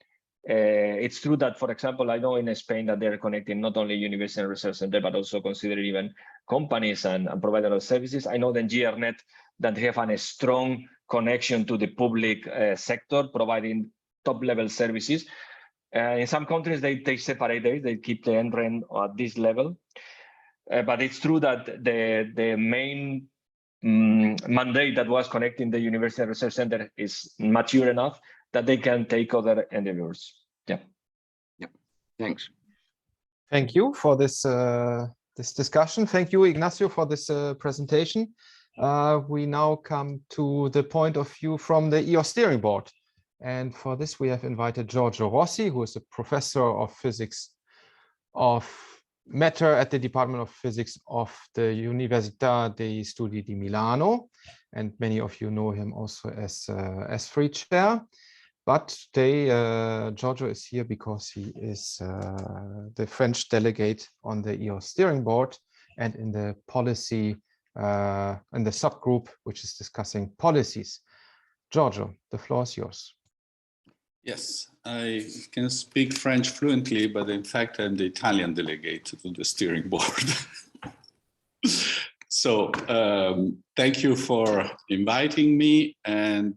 It's true that, for example, I know in Spain that they're connecting not only university and research center, but also consider even companies and provider of services. I know that GRNet, that they have a strong connection to the public sector, providing top-level services. In some countries, they separate it, they keep the NREN at this level. But it's true that the main mandate that was connecting the university and research center is mature enough that they can take other endeavors. Yeah. Thanks. Thank you for this this discussion. Thank you, Ignacio, for this presentation. We now come to the point of view from the EOSC Steering Board. And for this, we have invited Giorgio Rossi, who is a professor of physics of matter at the Department of Physics of the Università degli Studi di Milano. And many of you know him also as free chair. But today, Giorgio is here because he is the French delegate on the EOSC Steering Board and in the policy, in the subgroup, which is discussing policies. Giorgio, the floor is yours. Yes, I can speak French fluently, but in fact, I'm the Italian delegate to the steering board. So thank you for inviting me. And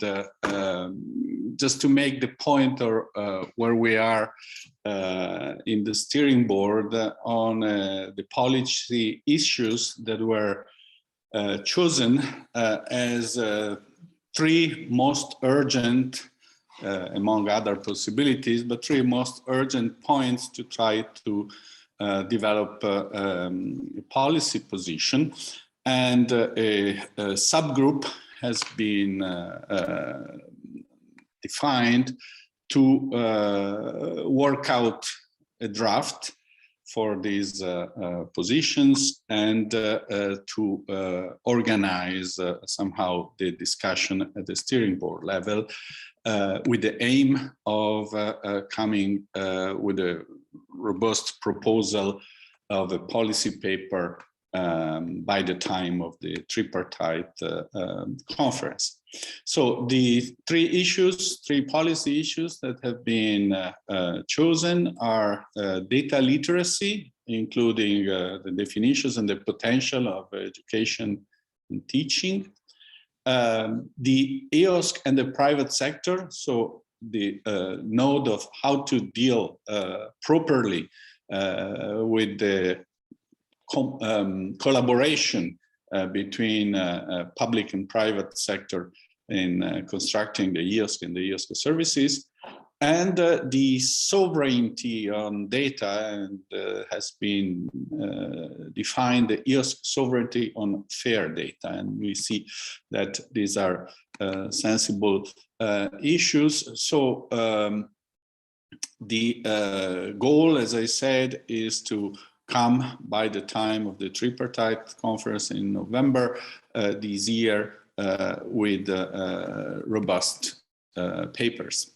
just to make the point where we are in the steering board on the policy issues that were chosen as three most urgent, among other possibilities, but three most urgent points to try to develop a policy position. And a subgroup has been defined to work out a draft for these positions and to organize somehow the discussion at the steering board level with the aim of coming with a robust proposal of a policy paper by the time of the tripartite conference. So the three policy issues that have been chosen are data literacy, including the definitions and the potential of education and teaching, the EOSC and the private sector, so the node of how to deal properly with the collaboration between public and private sector in constructing the EOSC and the EOSC services, and the sovereignty on data, and has been defined the EOSC sovereignty on fair data, and we see that these are sensible issues. So the goal, as I said, is to come by the time of the tripartite conference in November this year with robust papers.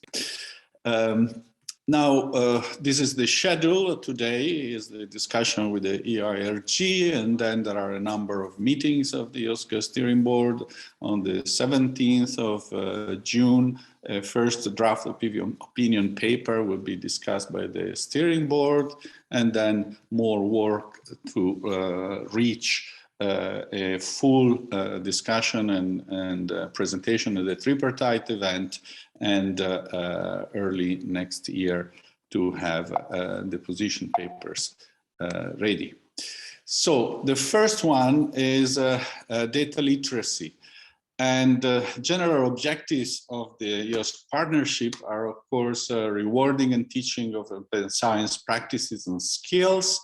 Now, this is the schedule. Today is the discussion with the e-IRG, and then there are a number of meetings of the EOSC Steering Board. On the 17th of June, a first draft opinion paper will be discussed by the Steering Board, and then more work to reach a full discussion and presentation of the tripartite event, and early next year to have the position papers ready. So the first one is data literacy. And general objectives of the EOSC partnership are, of course, rewarding and teaching of open science practices and skills,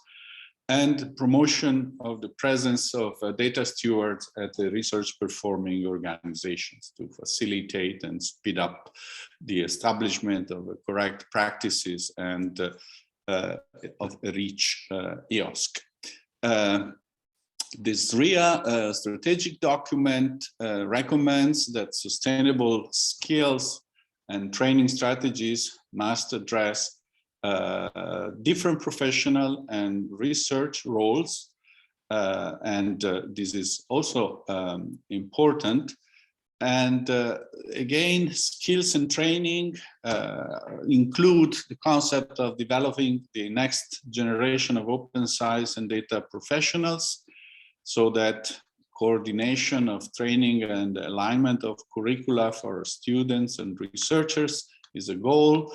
and promotion of the presence of data stewards at the research performing organizations to facilitate and speed up the establishment of correct practices and of reach EOSC. This RIA strategic document recommends that sustainable skills and training strategies must address different professional and research roles, and this is also important. And again, skills and training include the concept of developing the next generation of open science and data professionals, so that coordination of training and alignment of curricula for students and researchers is a goal.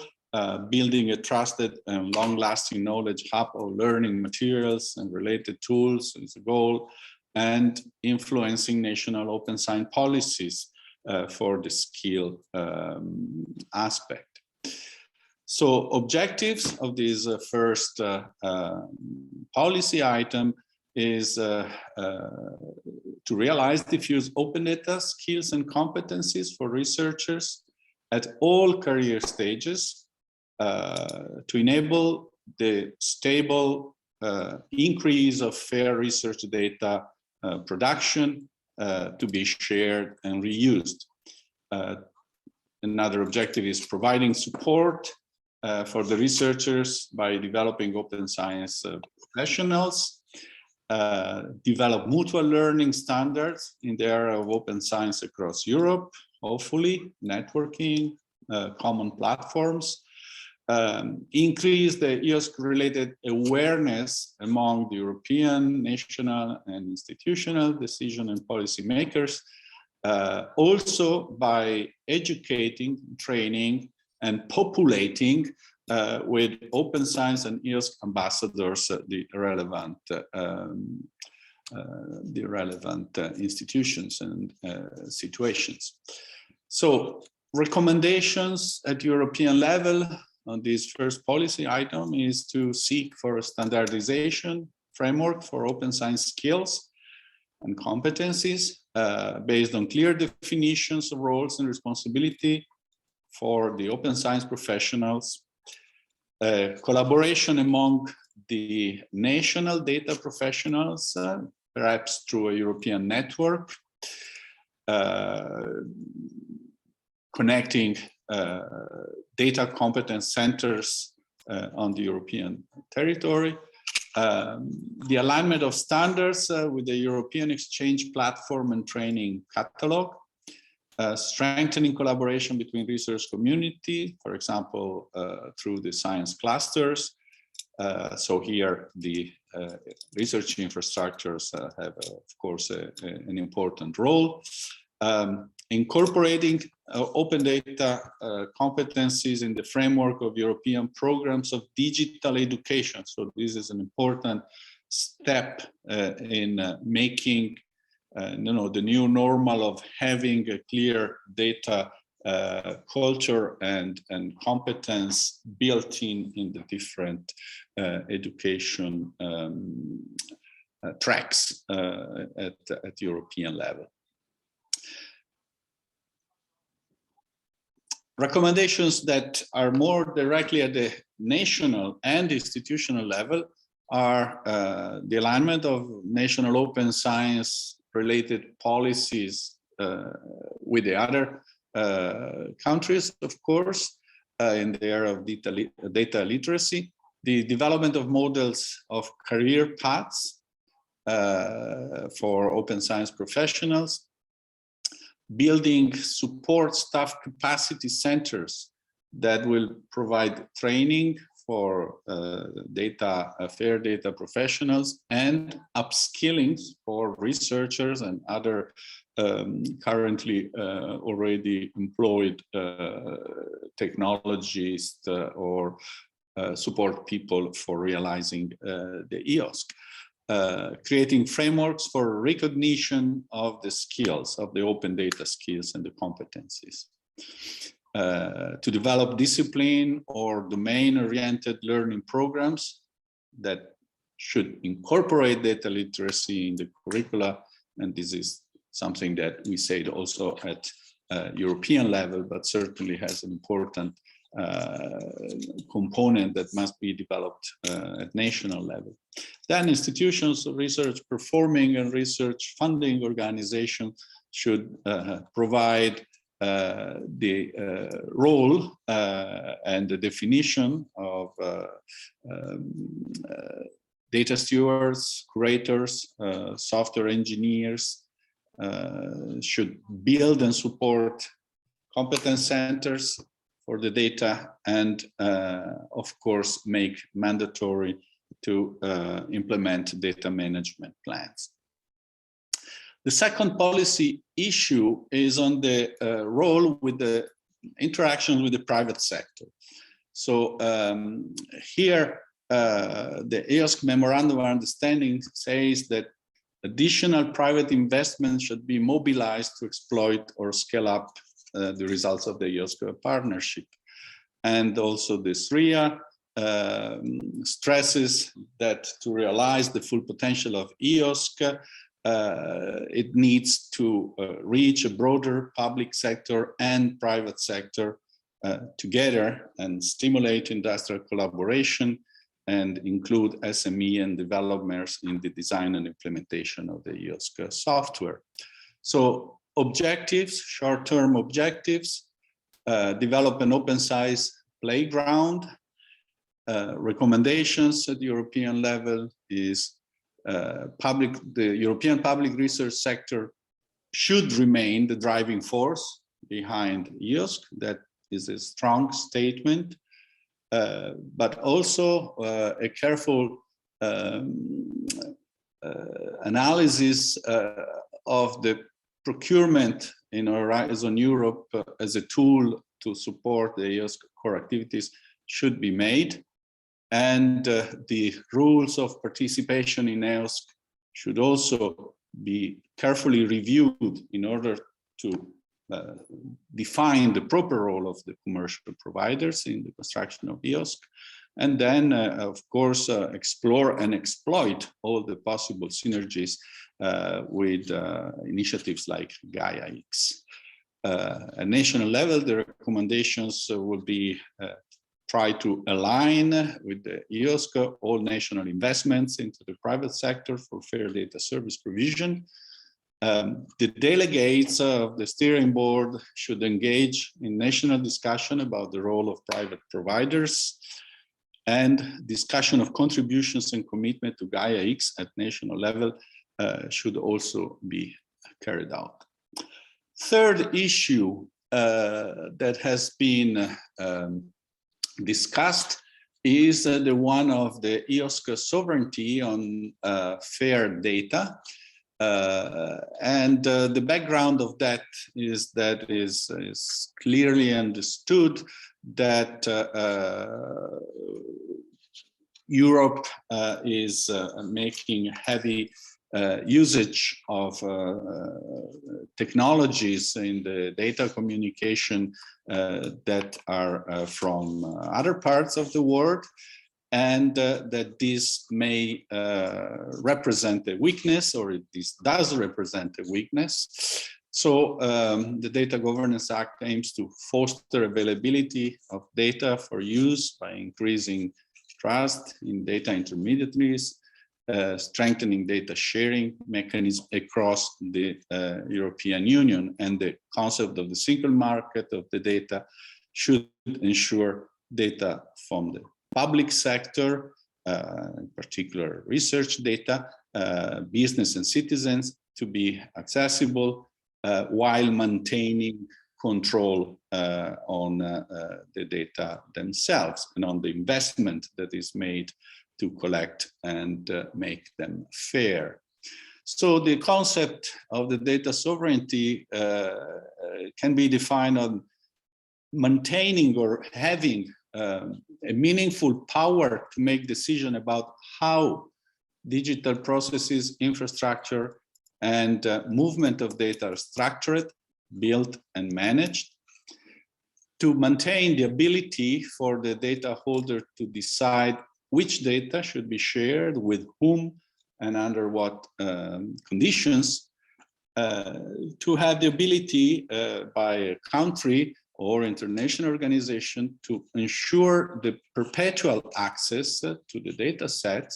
Building a trusted and long-lasting knowledge hub of learning materials and related tools is a goal, and influencing national open science policies for the skill aspect. So objectives of this first policy item is to realize diffuse open data skills and competencies for researchers at all career stages, to enable the stable increase of fair research data production to be shared and reused. Another objective is providing support for the researchers by developing open science professionals, develop mutual learning standards in the area of open science across Europe, hopefully, networking, common platforms, increase the EOSC-related awareness among the European, national, and institutional decision and policy makers, also by educating, training, and populating with open science and EOSC ambassadors the relevant institutions and situations. So recommendations at European level on this first policy item is to seek for a standardization framework for open science skills and competencies based on clear definitions of roles and responsibility for the open science professionals, collaboration among the national data professionals, perhaps through a European network, connecting data competence centers on the European territory, The alignment of standards with the European Exchange Platform and Training Catalog, strengthening collaboration between research community, for example, through the science clusters. So here the research infrastructures have, of course, an important role. Incorporating open data competencies in the framework of European programs of digital education. So this is an important step in making the new normal of having a clear data culture and competence built in the different education tracks at European level. Recommendations that are more directly at the national and institutional level are the alignment of national open science related policies with the other countries, of course, in the area of data literacy, the development of models of career paths for open science professionals, building support staff capacity centers that will provide training for fair data professionals and upskilling for researchers and other currently already employed technologists or support people for realizing the EOSC. Creating frameworks for recognition of the skills, of the open data skills and the competencies. To develop discipline or domain-oriented learning programs that should incorporate data literacy in the curricula. And this is something that we said also at European level, but certainly has an important component that must be developed at national level. Then institutions of research performing and research funding organization should provide the role and the definition of data stewards, curators, software engineers, should build and support competence centers for the data, and of course make mandatory to implement data management plans. The second policy issue is on the role with the interaction with the private sector. So here the EOSC Memorandum of Understanding says that additional private investment should be mobilized to exploit or scale up the results of the EOSC partnership. And also the SRIA stresses that to realize the full potential of EOSC, it needs to reach a broader public sector and private sector together and stimulate industrial collaboration and include SME and developers in the design and implementation of the EOSC software. So objectives, short-term objectives, develop an open science playground. Recommendations at the European level is the European public research sector should remain the driving force behind EOSC. That is a strong statement, but also a careful analysis of the procurement in Horizon Europe as a tool to support the EOSC core activities should be made. And the rules of participation in EOSC should also be carefully reviewed in order to define the proper role of the commercial providers in the construction of EOSC. And then, of course, explore and exploit all the possible synergies with initiatives like Gaia-X. At national level, the recommendations will be try to align with the EOSC all national investments into the private sector for fair data service provision. The delegates of the steering board should engage in national discussion about the role of private providers And discussion of contributions and commitment to Gaia-X at national level should also be carried out. Third issue that has been discussed is the one of the EOSC sovereignty on fair data. And the background of that is clearly understood that Europe is making heavy usage of technologies in the data communication that are from other parts of the world, and that this may represent a weakness, or this does represent a weakness. So the Data Governance Act aims to foster availability of data for use by increasing trust in data intermediaries, strengthening data sharing mechanisms across the European Union, and the concept of the single market of the data should ensure data from the public sector, in particular research data, business and citizens, to be accessible while maintaining control on the data themselves and on the investment that is made to collect and make them fair. So the concept of the data sovereignty can be defined on maintaining or having a meaningful power to make decisions about how digital processes, infrastructure, and movement of data are structured, built, and managed, to maintain the ability for the data holder to decide which data should be shared with whom and under what conditions, to have the ability by a country or international organization to ensure the perpetual access to the data set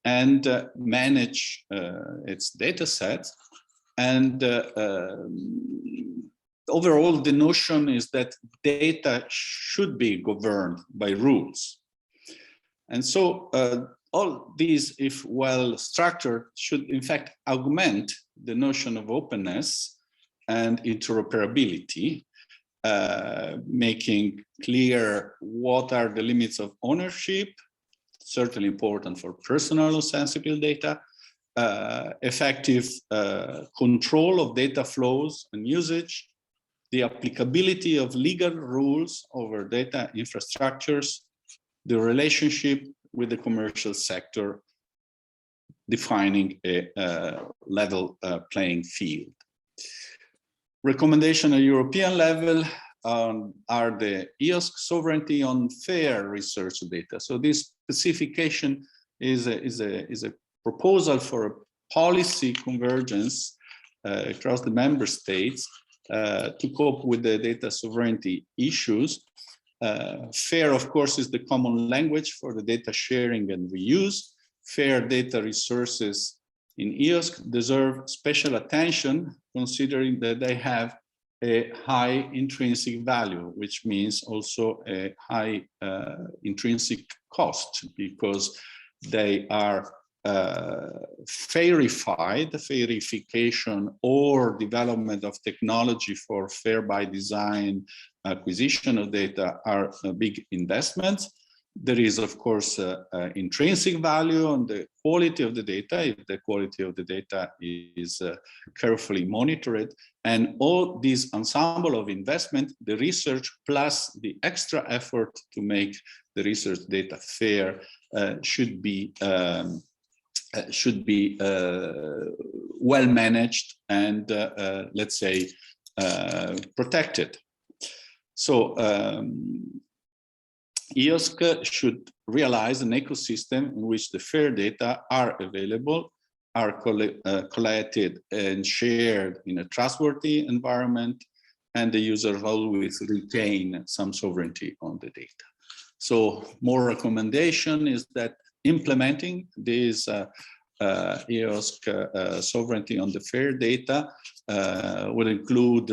and manage its data set. And overall, the notion is that data should be governed by rules. And so all these, if well structured, should in fact augment the notion of openness and interoperability, making clear what are the limits of ownership, certainly important for personal sensitive data, effective control of data flows and usage, the applicability of legal rules over data infrastructures, the relationship with the commercial sector, defining a level playing field. Recommendation at European level are the EOSC sovereignty on fair research data. So this specification is a proposal for a policy convergence across the member states to cope with the data sovereignty issues. Fair, of course, is the common language for the data sharing and reuse. Fair data resources in EOSC deserve special attention, considering that they have a high intrinsic value, which means also a high intrinsic cost, because they are verification or development of technology for fair by design acquisition of data are big investments. There is, of course, intrinsic value on the quality of the data, if the quality of the data is carefully monitored. And all this ensemble of investment, the research plus the extra effort to make the research data fair should be well managed and, let's say, protected. So EOSC should realize an ecosystem in which the fair data are available, are collected and shared in a trustworthy environment, and the user always retain some sovereignty on the data. So more recommendation is that implementing this EOSC sovereignty on the fair data will include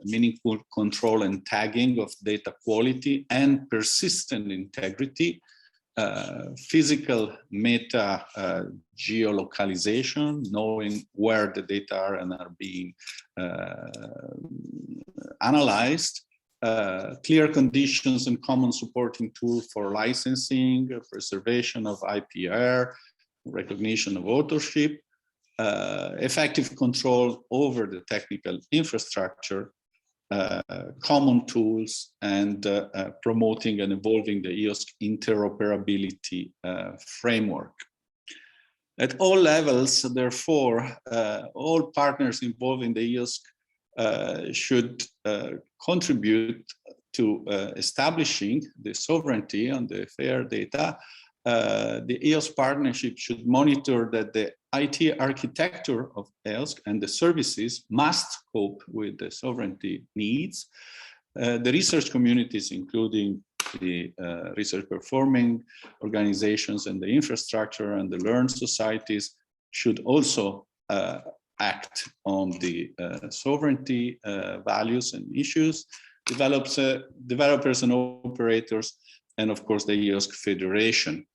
meaningful control and tagging of data quality and persistent integrity, physical meta geolocalization, knowing where the data are and are being analyzed, clear conditions and common supporting tool for licensing, preservation of IPR, recognition of authorship, effective control over the technical infrastructure, common tools, and promoting and evolving the EOSC interoperability framework. At all levels, therefore, all partners involved in the EOSC should contribute to establishing the sovereignty on the FAIR data. The EOSC partnership should monitor that the IT architecture of EOSC and the services must cope with the sovereignty needs. The research communities, including the research performing organizations and the infrastructure and the learned societies, should also act on the sovereignty values and issues, developers and operators, and of course the EOSC Federation.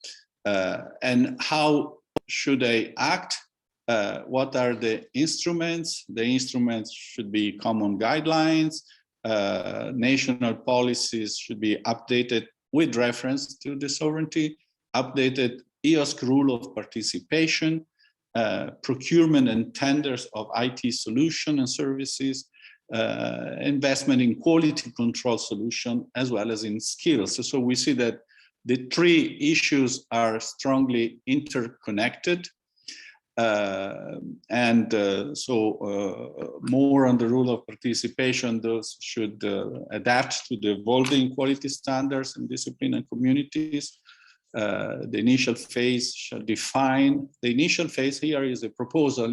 And how should they act? What are the instruments? The instruments should be common guidelines. National policies should be updated with reference to the sovereignty, updated EOSC rule of participation, procurement and tenders of IT solution and services, investment in quality control solution, as well as in skills. So we see that the three issues are strongly interconnected. More on the rule of participation, those should adapt to the evolving quality standards in discipline and communities. The initial phase shall define. The initial phase here is a proposal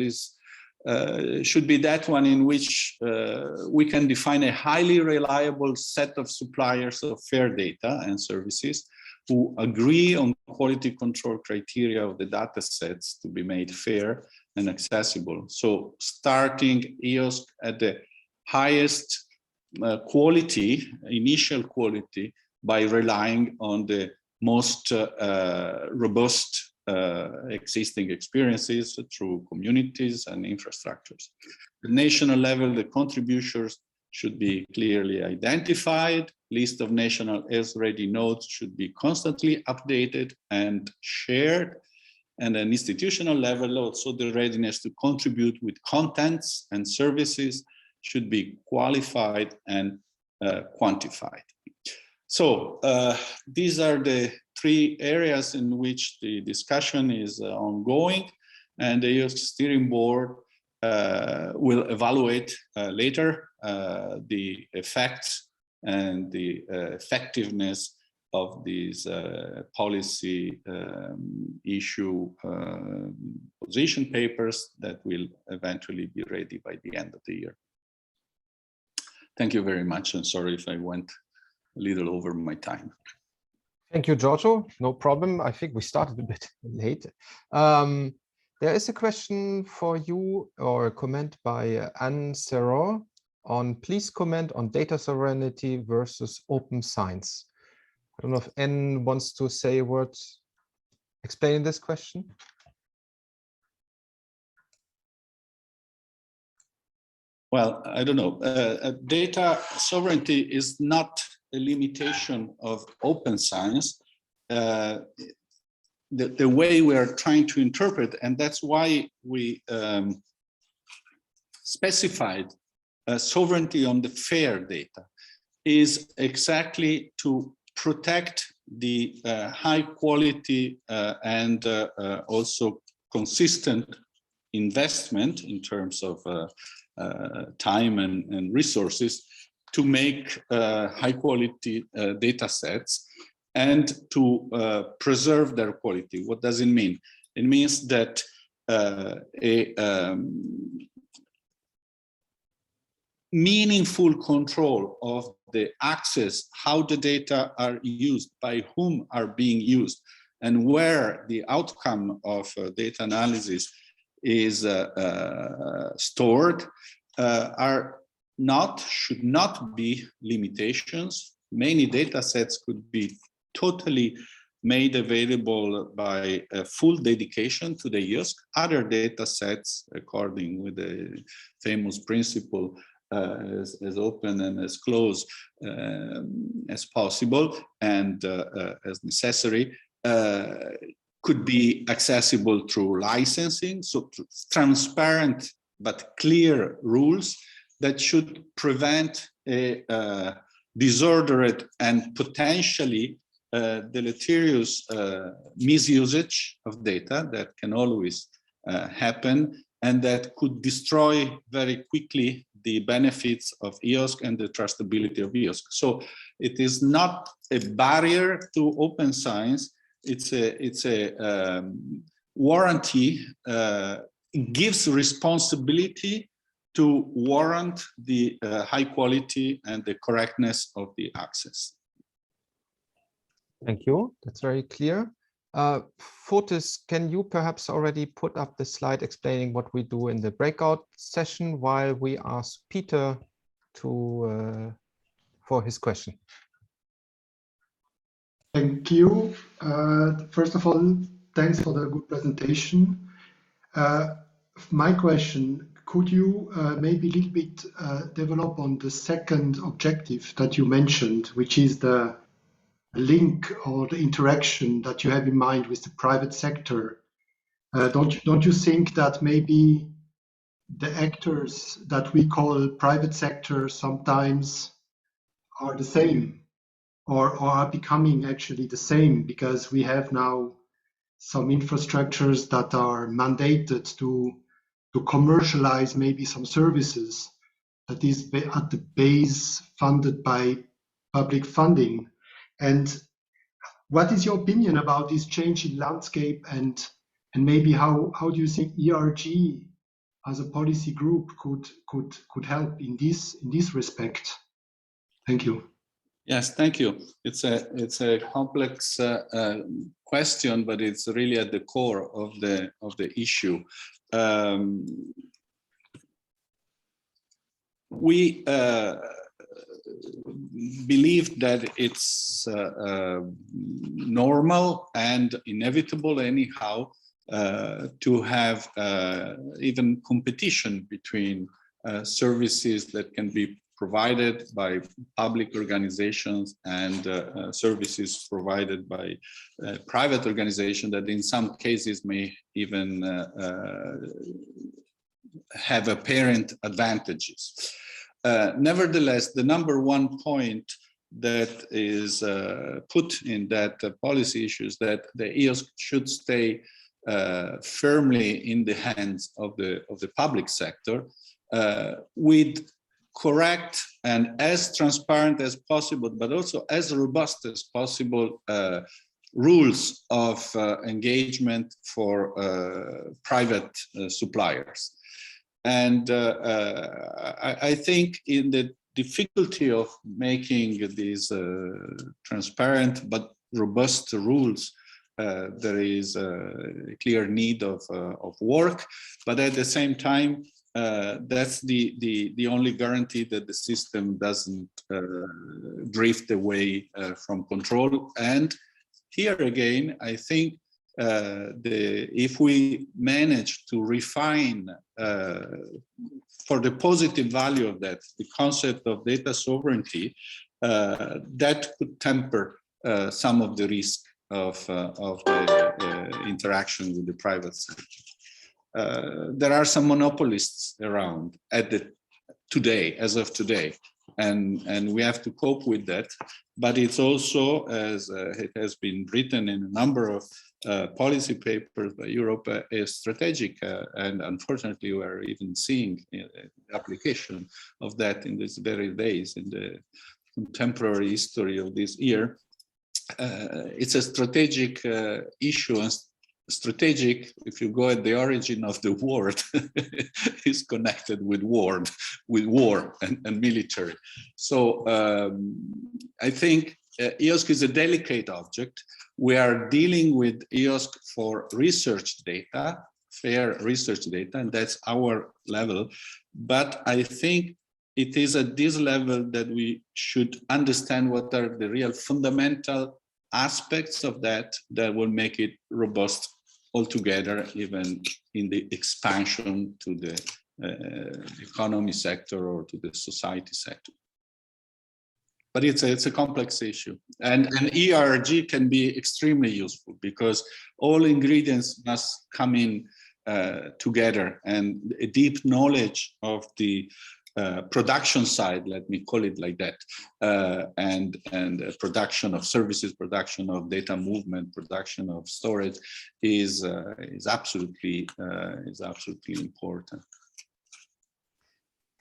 should be that one in which we can define a highly reliable set of suppliers of FAIR data and services who agree on quality control criteria of the data sets to be made fair and accessible. So starting EOSC at the highest quality, initial quality, by relying on the most robust existing experiences through communities and infrastructures. At the national level, the contributors should be clearly identified. List of national EOSC-ready nodes should be constantly updated and shared. And at an institutional level, also the readiness to contribute with contents and services should be qualified and quantified. So these are the three areas in which the discussion is ongoing, and the EOSC Steering Board will evaluate later the effects and the effectiveness of these policy issue position papers that will eventually be ready by the end of the year. Thank you very much, and sorry if I went a little over my time. Thank you, Giorgio. No problem. I think we started a bit late. There is a question for you, or a comment by Anne Serrault on, please comment on data sovereignty versus open science. I don't know if Anne wants to say a word explaining this question. Well, I don't know. Data sovereignty is not a limitation of open science. The way we are trying to interpret, and that's why we specified sovereignty on the FAIR data, is exactly to protect the high quality and also consistent investment in terms of time and resources to make high quality data sets and to preserve their quality. What does it mean? It means that meaningful control of the access, how the data are used, by whom are being used, and where the outcome of data analysis is stored should not be limitations. Many data sets could be totally made available by full dedication to the EOSC. Other data sets, according with the famous principle, as open and as close as possible and as necessary, could be accessible through licensing. So transparent but clear rules that should prevent a disordered and potentially deleterious misusage of data that can always happen, and that could destroy very quickly the benefits of EOSC and the trustability of EOSC. So it is not a barrier to open science. It's a warranty. It gives responsibility to warrant the high quality and the correctness of the access. Thank you. That's very clear. Fotis, can you perhaps already put up the slide explaining what we do in the breakout session while we ask Peter to for his question? Thank you. First of all, thanks for the good presentation. My question, could you maybe a little bit develop on the second objective that you mentioned, which is the link or the interaction that you have in mind with the private sector? Don't you think that maybe the actors that we call private sector sometimes are the same or are becoming actually the same, because we have now some infrastructures that are mandated to commercialize maybe some services that is at the base funded by public funding? And what is your opinion about this change in landscape, and maybe how do you think ERG as a policy group could help in this respect? Thank you. Yes, thank you. It's a complex question, but it's really at the core of the issue. We believe that it's normal and inevitable anyhow to have even competition between services that can be provided by public organizations and services provided by private organizations that in some cases may even have apparent advantages. Nevertheless, the number one point that is put in that policy issue is that the EOSC should stay firmly in the hands of the public sector with correct and as transparent as possible, but also as robust as possible rules of engagement for private suppliers. And I think in the difficulty of making these transparent but robust rules, there is a clear need of work, but at the same time, that's the only guarantee that the system doesn't drift away from control. And here again, I think if we manage to refine for the positive value of that, the concept of data sovereignty, that could temper some of the risk of the interaction with the private sector. There are some monopolists around as of today, and we have to cope with that. But it's also, as it has been written in a number of policy papers by Europe, a strategic, and unfortunately we're even seeing application of that in these very days in the contemporary history of this year. It's a strategic issue, and strategic, if you go at the origin of the word, is connected with war and military. So I think EOSC is a delicate object. We are dealing with EOSC for research data, fair research data, and that's our level. But I think it is at this level that we should understand what are the real fundamental aspects of that will make it robust altogether, even in the expansion to the economy sector or to the society sector. But it's a complex issue, and e-IRG can be extremely useful because all ingredients must come in together, and a deep knowledge of the production side, let me call it like that, and production of services, production of data movement, production of storage is absolutely important.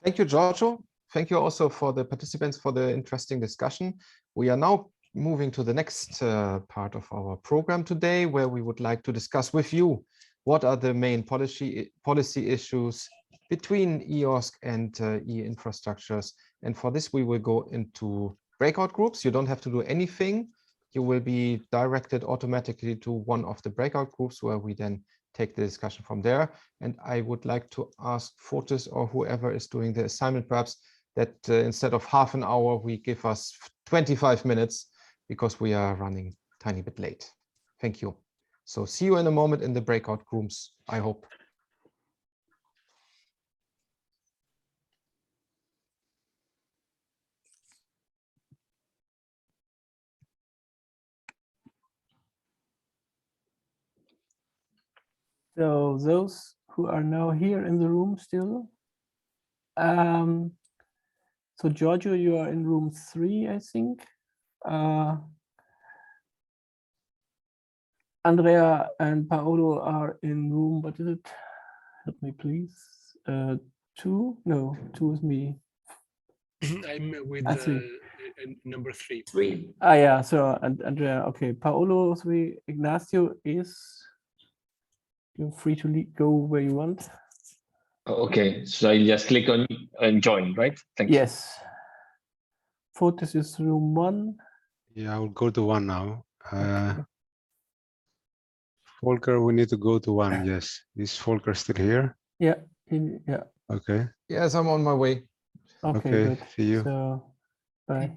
Thank you, Giorgio. Thank you also for the participants for the interesting discussion. We are now moving to the next part of our program today, where we would like to discuss with you what are the main policy issues between EOSC and e-infrastructures. And for this, we will go into breakout groups. You don't have to do anything. You will be directed automatically to one of the breakout groups where we then take the discussion from there. And I would like to ask Fortis or whoever is doing the assignment perhaps that instead of half an hour, we give us 25 minutes because we are running a tiny bit late. Thank you. So see you in a moment in the breakout rooms, I hope. So those who are now here in the room still. So Giorgio, you are in room 3, I think. Andrea and Paolo are in room, what is it? Help me, please. 2? No, 2 is me. I'm with number 3. 3. Yeah, so Andrea, okay. Paolo 3, Ignacio is, you're free to go where you want. Okay, so I just click on join, right? Thank you. Yes. Fortis is room 1. Yeah, I will go to 1 now. Okay. Volker, we need to go to 1. Yes. Is Volker still here? Yeah. Yeah. Okay. Yes, I'm on my way. Okay, good. See you. So, bye.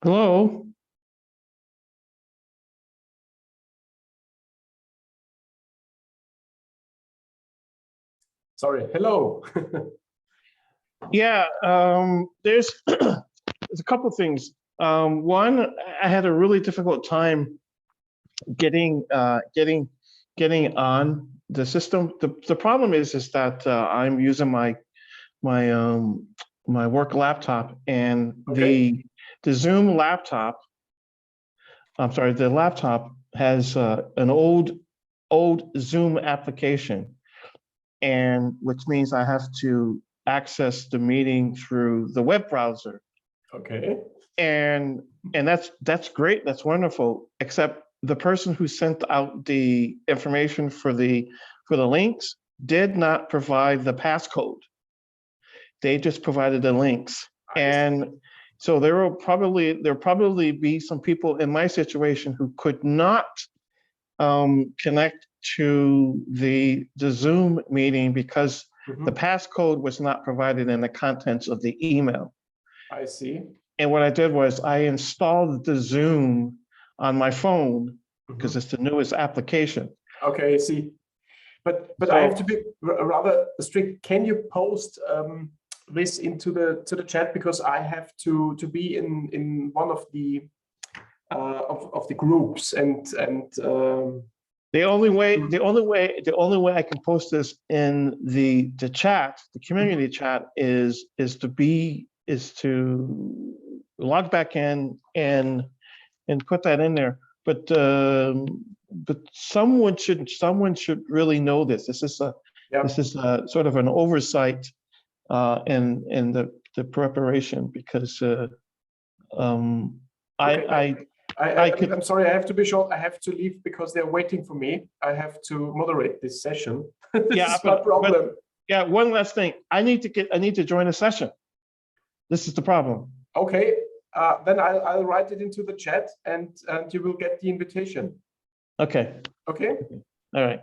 Hello. Sorry. Hello. Yeah, there's a couple of things. One, I had a really difficult time getting on the system. The problem is that I'm using my work laptop, and the Zoom laptop. I'm sorry, the laptop has an old Zoom application, and which means I have to access the meeting through the web browser. Okay. And that's great. That's wonderful. Except the person who sent out the information for the links did not provide the passcode. They just provided the links. And so there'll probably be some people in my situation who could not connect to the Zoom meeting because the passcode was not provided in the contents of the email. I see. And what I did was I installed the Zoom on my phone because it's the newest application. Okay, I see. But So, I have to be rather strict. Can you post this into the chat, because I have to be in one of the groups, and the only way I can post this in the chat, the community chat, is to log back in and put that in there. But someone should really know this. This is a sort of an oversight in the preparation, because I'm sorry, I have to be short. I have to leave because they're waiting for me. I have to moderate this session. This is my problem. Yeah, one last thing. I need to join a session. This is the problem. Okay, then I'll write it into the chat, and you will get the invitation. Okay. Okay. All right.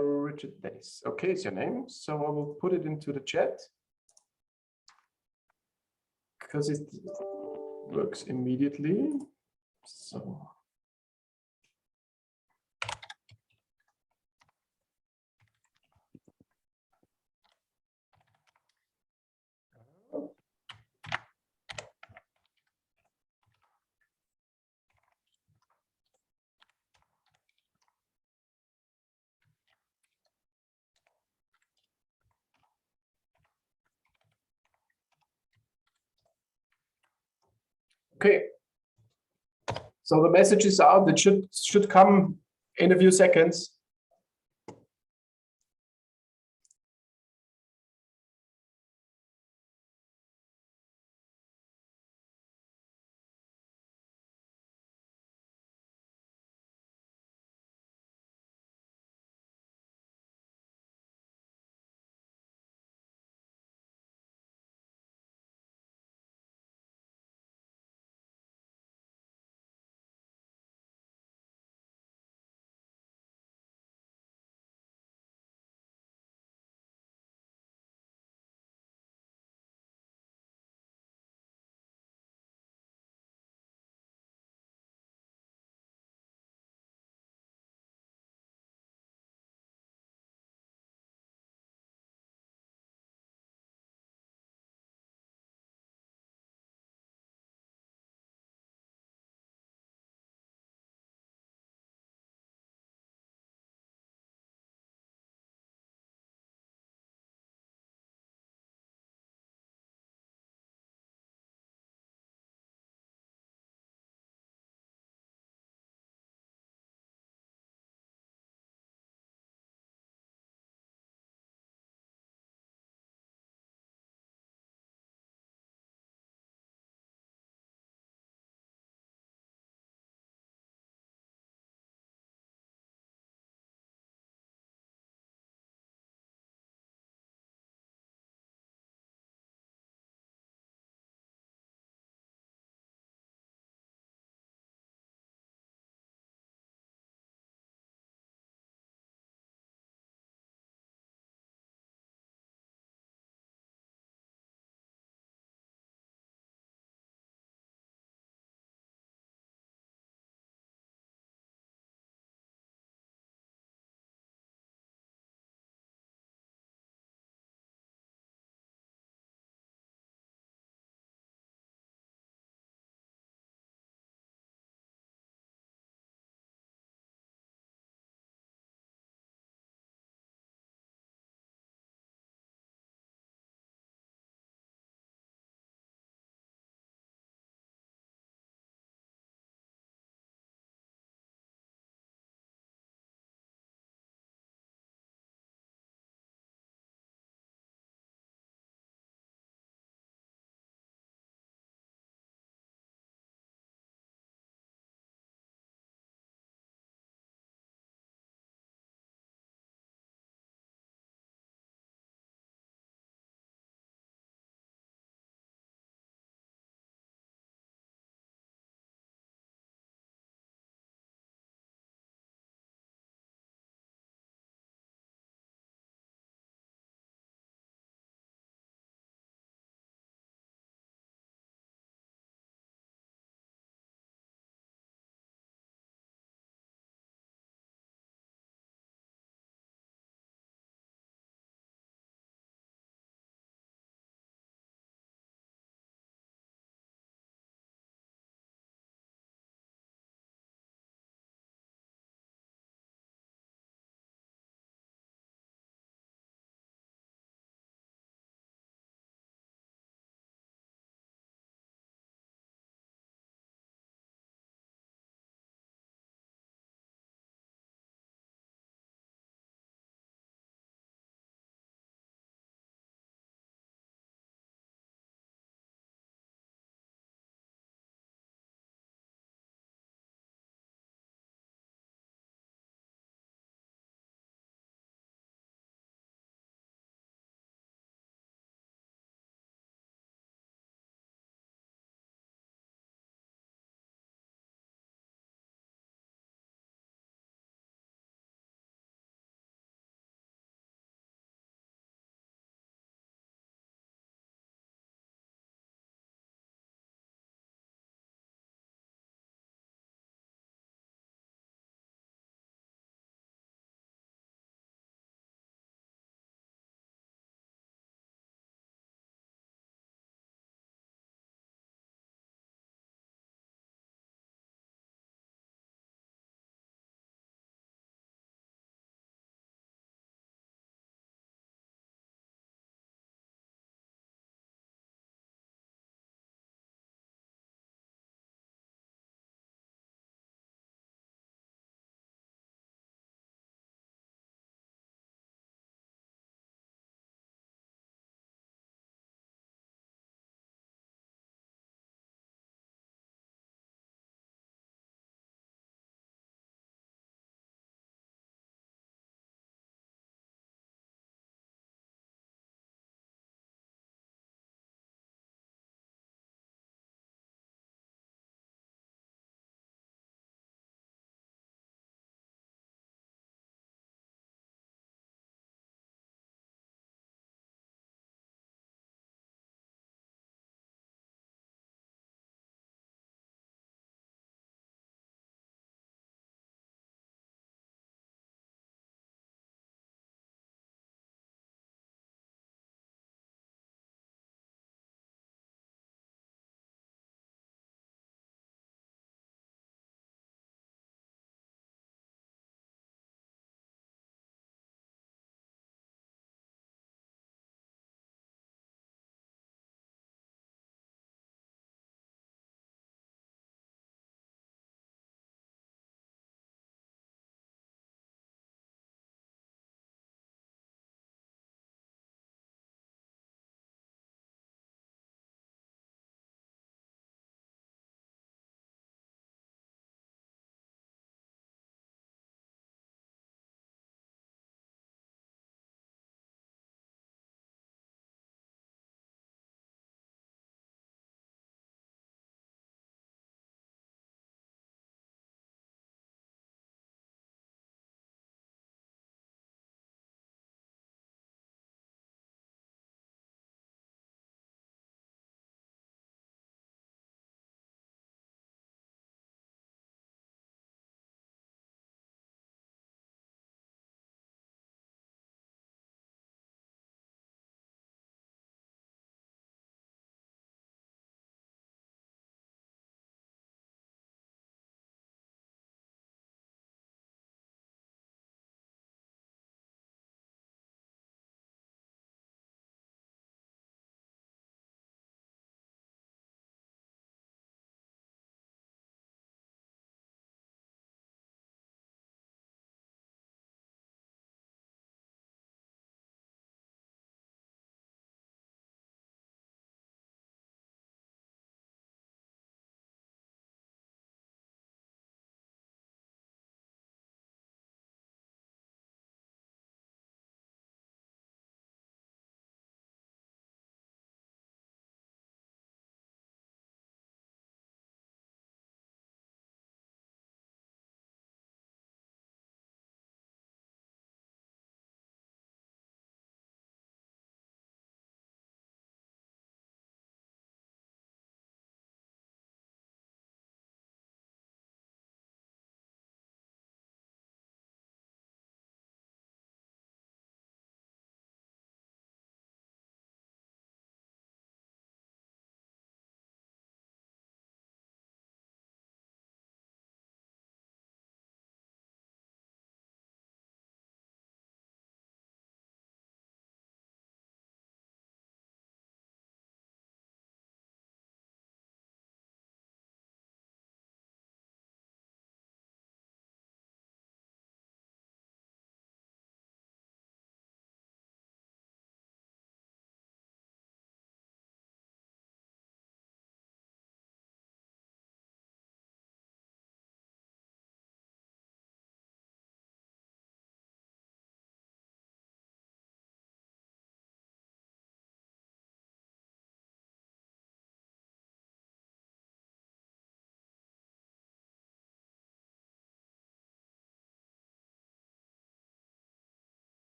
Richard Days. Okay, is your name. So I will put it into the chat because it works immediately. So. Okay, so the message is out. It should come in a few seconds.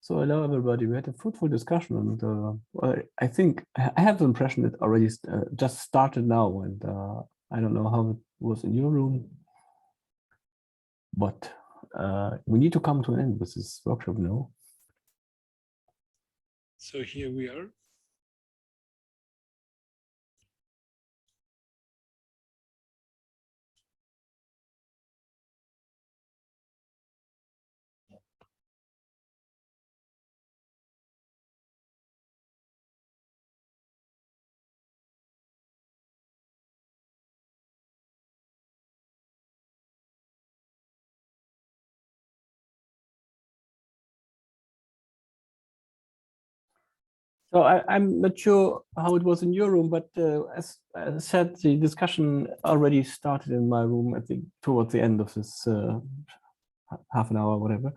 So hello everybody. We had a fruitful discussion, and well, I think I have the impression it already just started now, and I don't know how it was in your room, but we need to come to an end with this workshop now. So here we are. So I'm not sure how it was in your room, but as I said, the discussion already started in my room, I think, towards the end of this half an hour, whatever.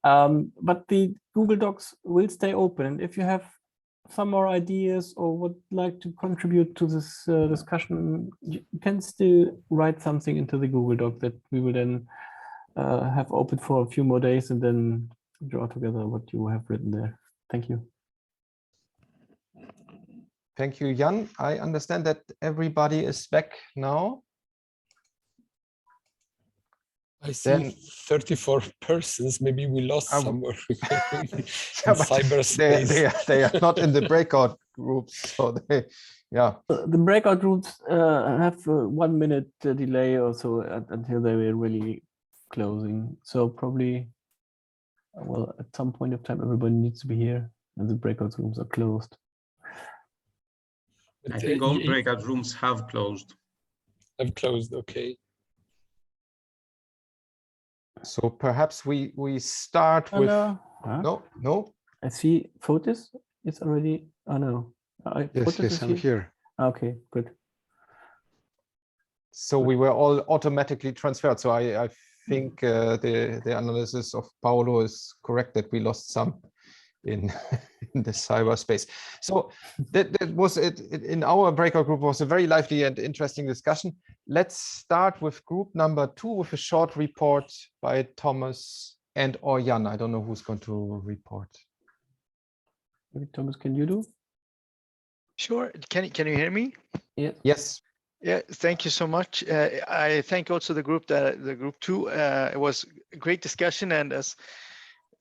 But the Google Docs will stay open. And if you have some more ideas or would like to contribute to this discussion, you can still write something into the Google Doc that we will then have open for a few more days and then draw together what you have written there. Thank you. Thank you, Jan. I understand that everybody is back now. I see 34 persons. Maybe we lost somewhere in cyberspace. They are not in the breakout groups, so they, yeah. The breakout groups have 1 minute delay or so until they were really closing. So probably, well, at some point of time, everybody needs to be here, and the breakout rooms are closed. I think all breakout rooms have closed. Have closed, okay. So perhaps we start with no. I see Fotis is already. Oh no. Yes, I'm here. Okay, good. So we were all automatically transferred. So I think the analysis of Paolo is correct that we lost some in the cyberspace. So that was it. In our breakout group was a very lively and interesting discussion. Let's start with group number 2 with a short report by Thomas and or Jan. I don't know who's going to report. Maybe Thomas, can you do? Sure. Can you hear me? Yeah. Yes. Yeah. Thank you so much. I thank also the group 2. It was a great discussion, and as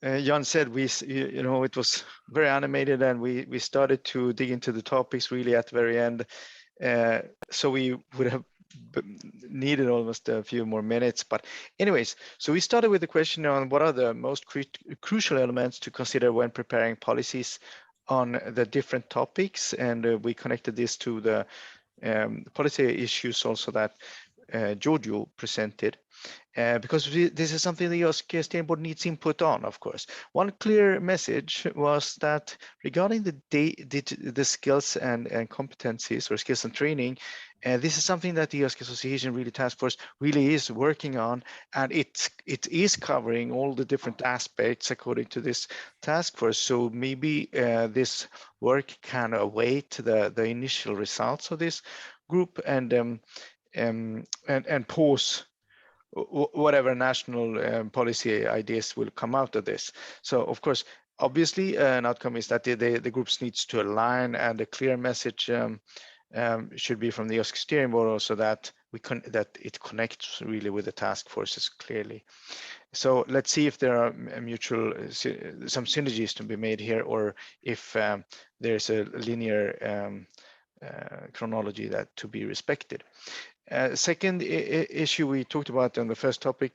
Jan said, it was very animated, and we started to dig into the topics really at the very end. So we would have needed almost a few more minutes, but anyways, so we started with the question on what are the most crucial elements to consider when preparing policies on the different topics, and we connected this to the policy issues also that Giorgio presented. Because this is something the EOSC Steering Board needs input on, of course. One clear message was that regarding the skills and competencies, or skills and training, this is something that the EOSC Association really task force really is working on, and it is covering all the different aspects according to this task force. So maybe this work can await the initial results of this group and pause whatever national policy ideas will come out of this. So of course, obviously an outcome is that the groups needs to align, and a clear message should be from the EOSC Steering Board also that that it connects really with the task forces clearly. So let's see if there are some synergies to be made here, or if there's a linear chronology that to be respected. Second issue we talked about on the first topic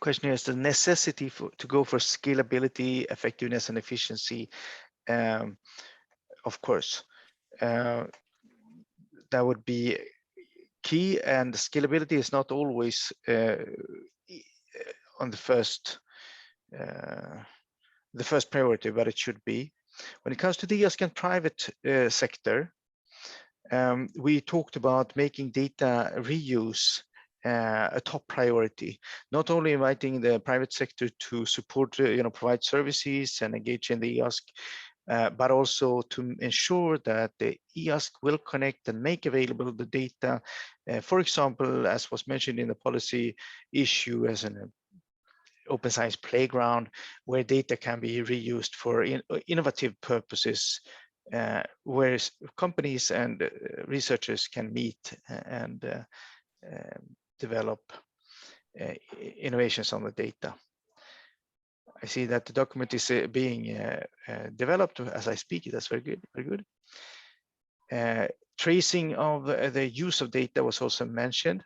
question is the necessity to go for scalability, effectiveness, and efficiency. Of course, that would be key, and scalability is not always on the first priority, but it should be. When it comes to the EOSC and private sector, we talked about making data reuse a top priority, not only inviting the private sector to support, provide services and engage in the EOSC, but also to ensure that the EOSC will connect and make available the data, for example, as was mentioned in the policy issue as an open science playground where data can be reused for innovative purposes, where companies and researchers can meet and develop innovations on the data. I see that the document is being developed as I speak. That's very good, very good. Tracing of the use of data was also mentioned.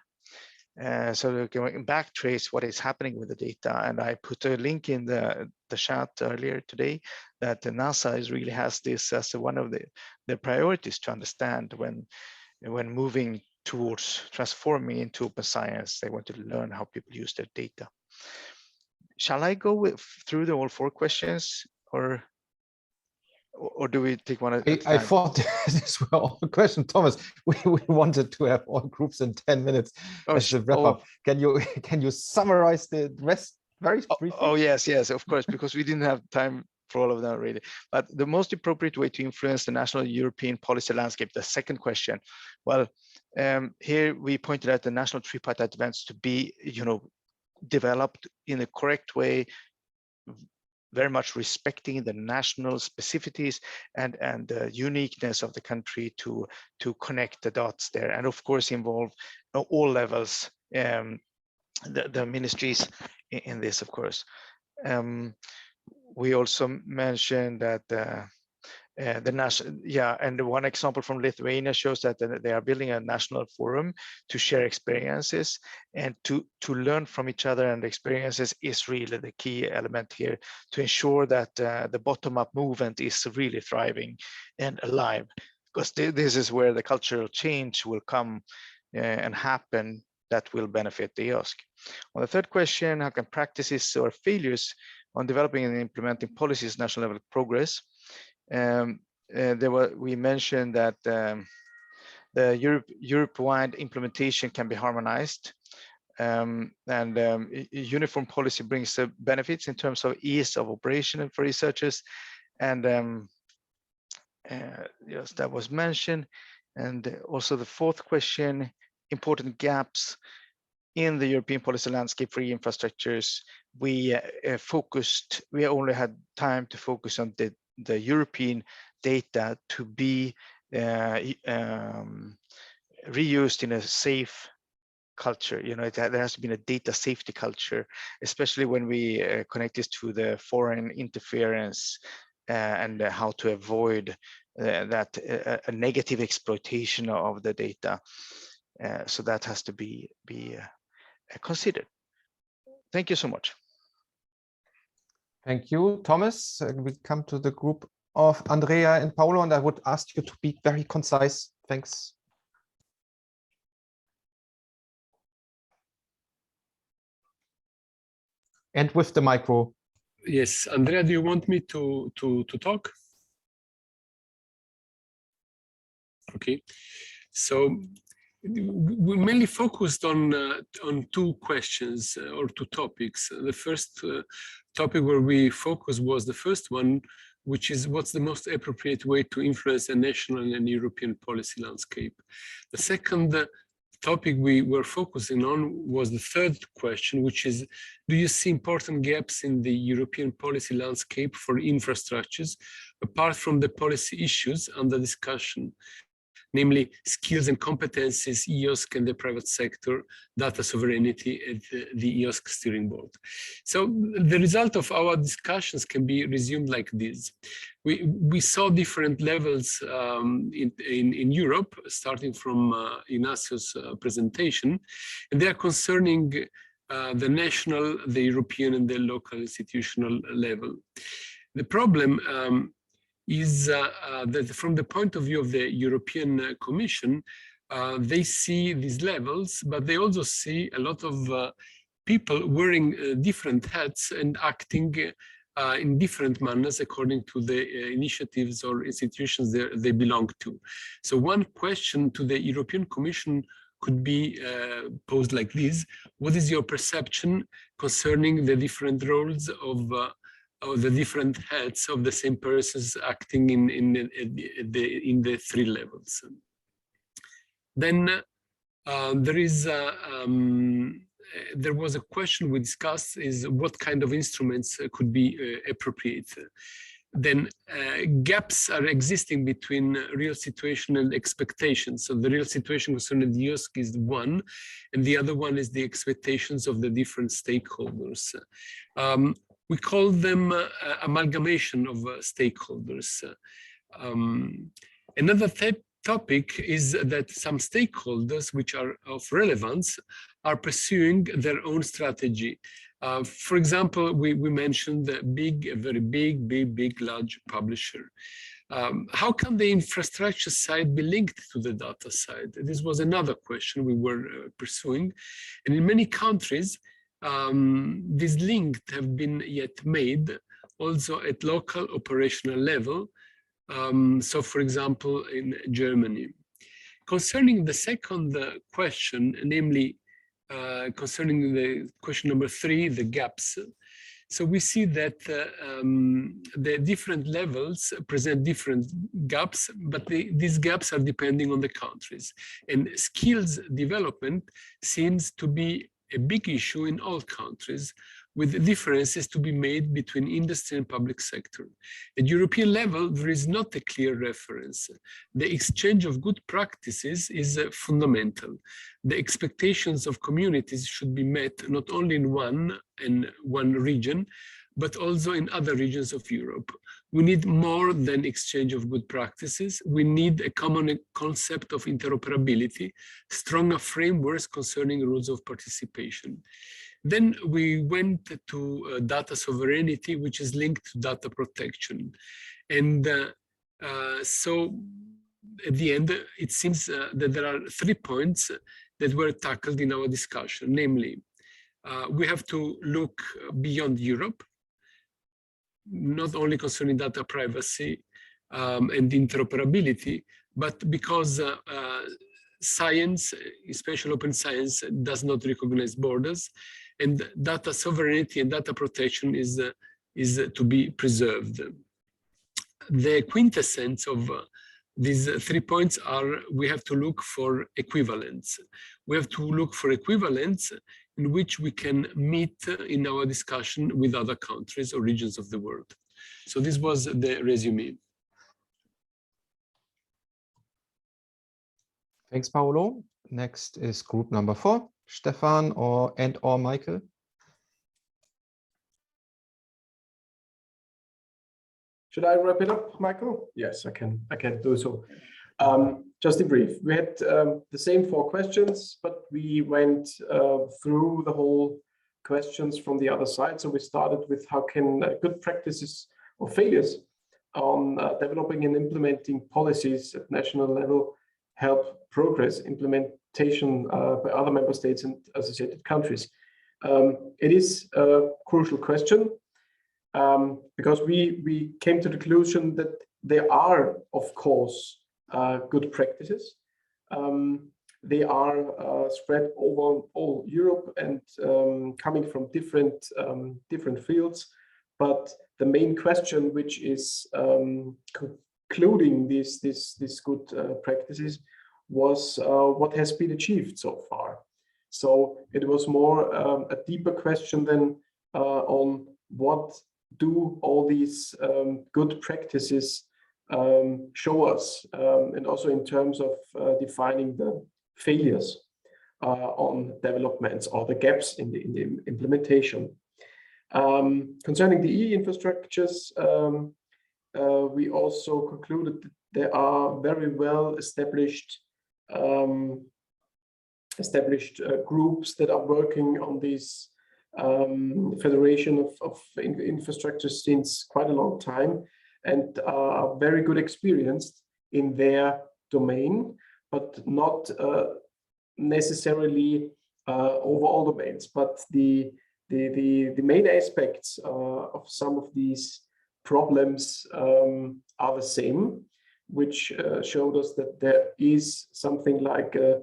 So we can backtrace what is happening with the data. And I put a link in the chat earlier today that the NASA really has this as one of the priorities to understand when moving towards transforming into open science. They want to learn how people use their data. Shall I go through all 4 questions, or do we take one at a time? I thought these were all questions, Thomas. We wanted to have all groups in 10 minutes as a wrap up. Can you summarize the rest very briefly? Oh yes, of course, because we didn't have time for all of them really. But the most appropriate way to influence the national European policy landscape, the second question. Well, here we pointed out the national tripartite events to be, developed in a correct way, very much respecting the national specificities and the uniqueness of the country to connect the dots there, and of course involve all levels, the ministries in this, of course. We also mentioned that the national, and one example from Lithuania shows that they are building a national forum to share experiences and to learn from each other, and experiences is really the key element here to ensure that the bottom-up movement is really thriving and alive, because this is where the cultural change will come and happen that will benefit the EOSC. On the third question, how can practices or failures on developing and implementing policies national level progress? We mentioned that the Europe-wide implementation can be harmonized, and uniform policy brings benefits in terms of ease of operation for researchers, and yes, that was mentioned. And also the fourth question, important gaps in the European policy landscape for infrastructures. We only had time to focus on the European data to be reused in a safe culture. There has to be a data safety culture, especially when we connect this to the foreign interference and how to avoid that a negative exploitation of the data. So that has to be considered. Thank you so much. Thank you, Thomas. We come to the group of Andrea and Paolo, and I would ask you to be very concise. Thanks. And with the micro. Yes, Andrea, do you want me to talk? Okay, so we mainly focused on 2 questions or 2 topics. The first topic where we focused was the first one, which is what's the most appropriate way to influence a national and European policy landscape. The second topic we were focusing on was the third question, which is, do you see important gaps in the European policy landscape for infrastructures, apart from the policy issues under discussion? Namely skills and competences, EOSC and the private sector, data sovereignty, and the EOSC Steering Board. So the result of our discussions can be resumed like this. We saw different levels in Europe, starting from Ignacio's presentation, and they are concerning the national, the European, and the local institutional level. The problem is that from the point of view of the European Commission, they see these levels, but they also see a lot of people wearing different hats and acting in different manners according to the initiatives or institutions they belong to. So one question to the European Commission could be posed like this: what is your perception concerning the different roles of the different heads of the same persons acting in the 3 levels? Then there is there was a question we discussed is what kind of instruments could be appropriate. Then gaps are existing between real situation and expectations. So the real situation concerning the EOSC is one, and the other one is the expectations of the different stakeholders. We call them amalgamation of stakeholders. Another topic is that some stakeholders which are of relevance are pursuing their own strategy. For example, we mentioned the very big, large publisher. How can the infrastructure side be linked to the data side? This was another question we were pursuing. And in many countries, these links have been yet made also at local operational level. So, for example, in Germany. Concerning the second question, namely, concerning the question number 3, the gaps. So we see that the different levels present different gaps, but these gaps are depending on the countries. And skills development seems to be a big issue in all countries, with differences to be made between industry and public sector. At European level, there is not a clear reference. The exchange of good practices is fundamental. The expectations of communities should be met not only in one region, but also in other regions of Europe. We need more than exchange of good practices. We need a common concept of interoperability, stronger frameworks concerning rules of participation. Then we went to data sovereignty, which is linked to data protection. And so at the end, it seems that there are 3 points that were tackled in our discussion. Namely, we have to look beyond Europe, not only concerning data privacy and interoperability, but because science, especially open science, does not recognize borders, and data sovereignty and data protection is to be preserved. The quintessence of these 3 points are: we have to look for equivalence. We have to look for equivalence in which we can meet in our discussion with other countries or regions of the world. So this was the resume. Thanks, Paolo. Next is group number 4, Stefan or Michael. Should I wrap it up, Michael? Yes, I can do so. Just in brief, we had the same 4 questions, but we went through the whole questions from the other side. So we started with how can good practices or failures on developing and implementing policies at national level help progress implementation by other member states and associated countries. It is a crucial question because we came to the conclusion that there are, of course, good practices. They are spread over all Europe and coming from different fields. But the main question, which is concluding these good practices, was what has been achieved so far. So it was more a deeper question than on what do all these good practices show us, and also in terms of defining the failures on developments or the gaps in the implementation. Concerning the e-infrastructures, we also concluded that there are very well established groups that are working on this federation of infrastructures since quite a long time and are very good experienced in their domain, but not necessarily over all domains. But the main aspects of some of these problems are the same, which showed us that there is something like a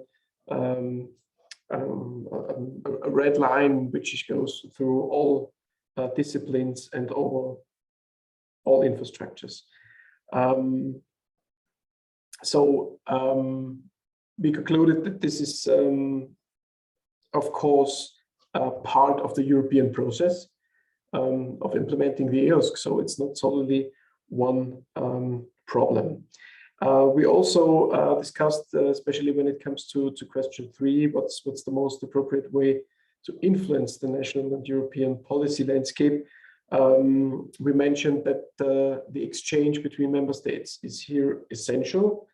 red line which goes through all disciplines and over all infrastructures. So we concluded that this is, of course, part of the European process of implementing the EOSC. So it's not solely one problem. We also discussed, especially when it comes to question 3, what's the most appropriate way to influence the national and European policy landscape. We mentioned that the exchange between member states is here essential.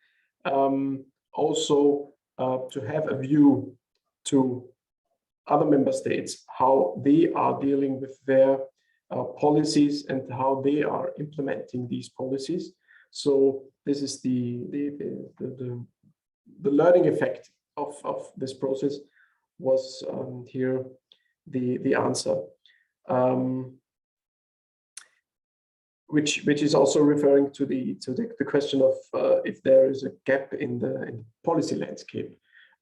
Also, to have a view to other member states, how they are dealing with their policies and how they are implementing these policies. So this is the learning effect of this process was here the answer. Which is also referring to the question of if there is a gap in the policy landscape.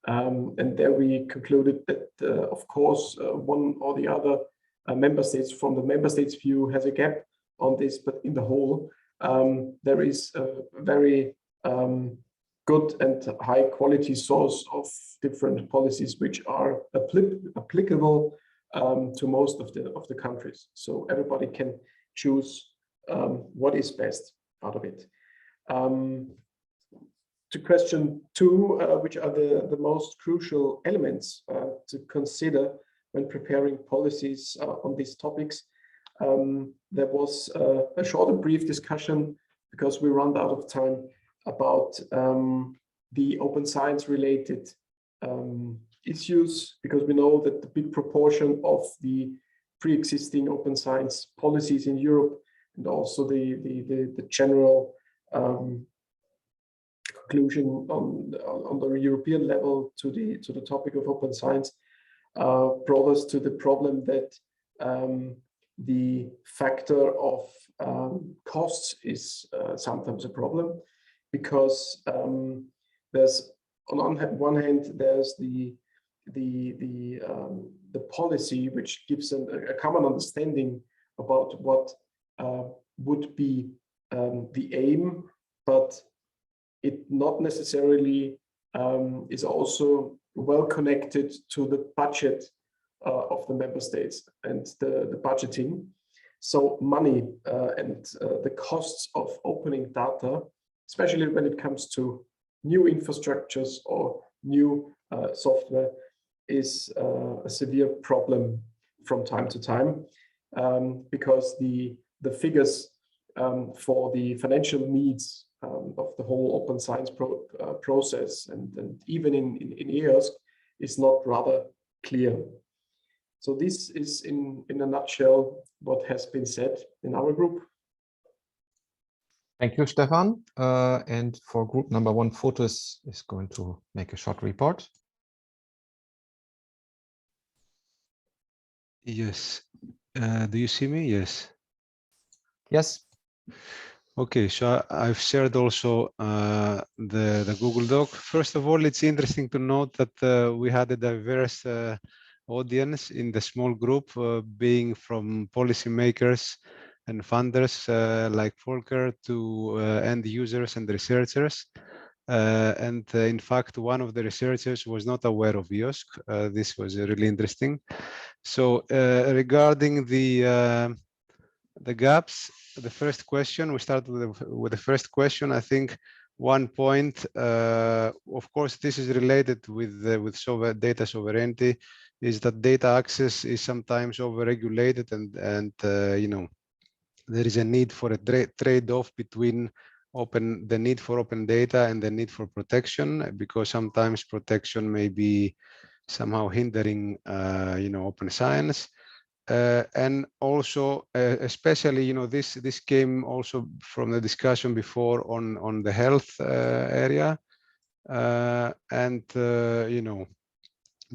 And there we concluded that, of course, one or the other member states, from the member states' view, has a gap on this, but in the whole, there is a very good and high quality source of different policies which are applicable to most of the countries. So everybody can choose what is best out of it. To question 2, which are the most crucial elements to consider when preparing policies on these topics, there was a short and brief discussion, because we ran out of time, about the open science related issues, because we know that the big proportion of the pre-existing open science policies in Europe, and also the general conclusion on the European level to the topic of open science, brought us to the problem that the factor of costs is sometimes a problem, because there's on one hand there's the policy which gives a common understanding about what would be the aim, but it not necessarily is also well connected to the budget of the member states and the budgeting. So money and the costs of opening data, especially when it comes to new infrastructures or new software, is a severe problem from time to time, because the figures for the financial needs of the whole open science process and even in EOSC is not rather clear. So this is in a nutshell what has been said in our group. Thank you, Stefan. And for group number 1, Fotis is going to make a short report. Yes. Do you see me? Yes. Yes. Okay, so I've shared also the Google Doc. First of all, it's interesting to note that we had a diverse audience in the small group, being from policymakers and funders like Volker to end users and researchers. And in fact, one of the researchers was not aware of EOSC. This was really interesting. So regarding the gaps, the first question, we start with the first question. I think one point, of course, this is related with data sovereignty, is that data access is sometimes over-regulated, and you know, there is a need for a trade-off between the need for open data and the need for protection, because sometimes protection may be somehow hindering, you know, open science. And also, especially, you know, this came also from the discussion before on the health area, and you know,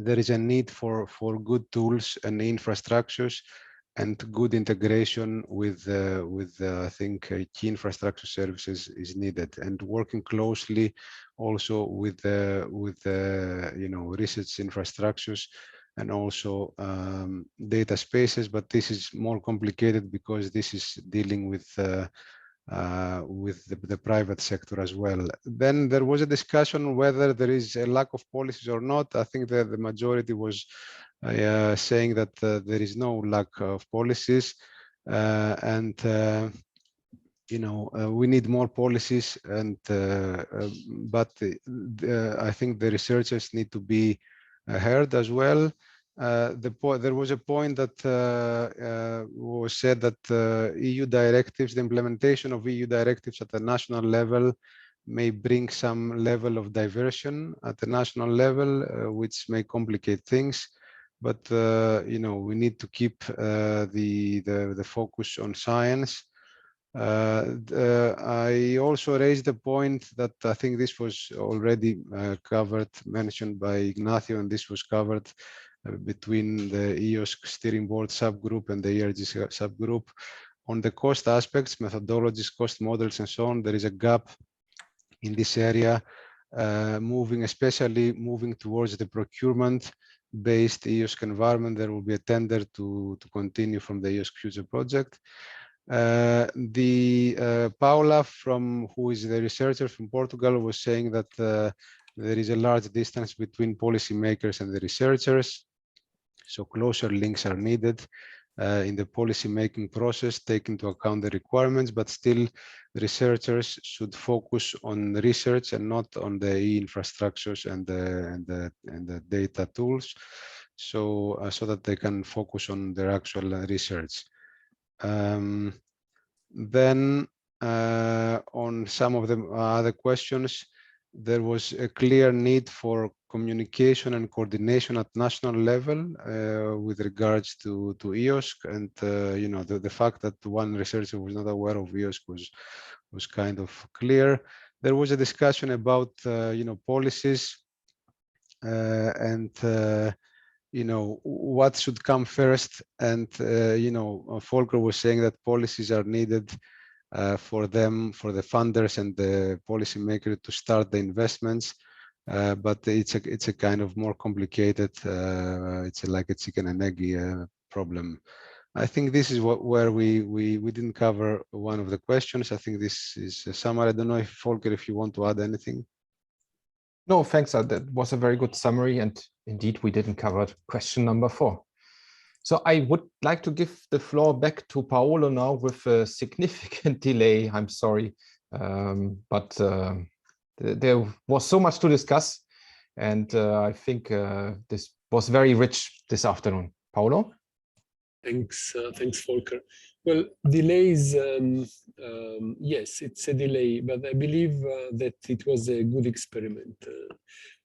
there is a need for good tools and infrastructures and good integration with I think key infrastructure services is needed, and working closely also with you know, research infrastructures and also data spaces, but this is more complicated because this is dealing with the private sector as well. Then there was a discussion whether there is a lack of policies or not. I think that the majority was saying that there is no lack of policies, and we need more policies, and but I think the researchers need to be heard as well. There was a point that was said that EU directives, the implementation of EU directives at the national level may bring some level of diversion at the national level, which may complicate things. But we need to keep the focus on science. I also raised the point that I think this was already mentioned by Ignacio, and this was covered between the EOSC Steering Board subgroup and the ERG subgroup. On the cost aspects, methodologies, cost models, and so on, there is a gap in this area, especially moving towards the procurement-based EOSC environment. There will be a tender to continue from the EOSC Future project. Paula, who is the researcher from Portugal, was saying that there is a large distance between policymakers and the researchers, so closer links are needed in the policy-making process, take into account the requirements, but still researchers should focus on research and not on the infrastructures and the data tools, so that they can focus on their actual research. Then on some of the other questions, there was a clear need for communication and coordination at national level with regards to EOSC, and the fact that one researcher was not aware of EOSC was kind of clear. There was a discussion about policies and what should come first, and Volker was saying that policies are needed for the funders and the policymaker to start the investments, but it's a kind of more complicated, it's like a chicken and egg problem. I think this is where we didn't cover one of the questions. I think this is a summary. I don't know if Volker, if you want to add anything. No, thanks. That was a very good summary, and indeed we didn't cover question number 4. So I would like to give the floor back to Paolo now with a significant delay. I'm sorry, but there was so much to discuss, and I think this was very rich this afternoon. Paolo? Thanks, Volker. Well, delays, yes, it's a delay, but I believe that it was a good experiment.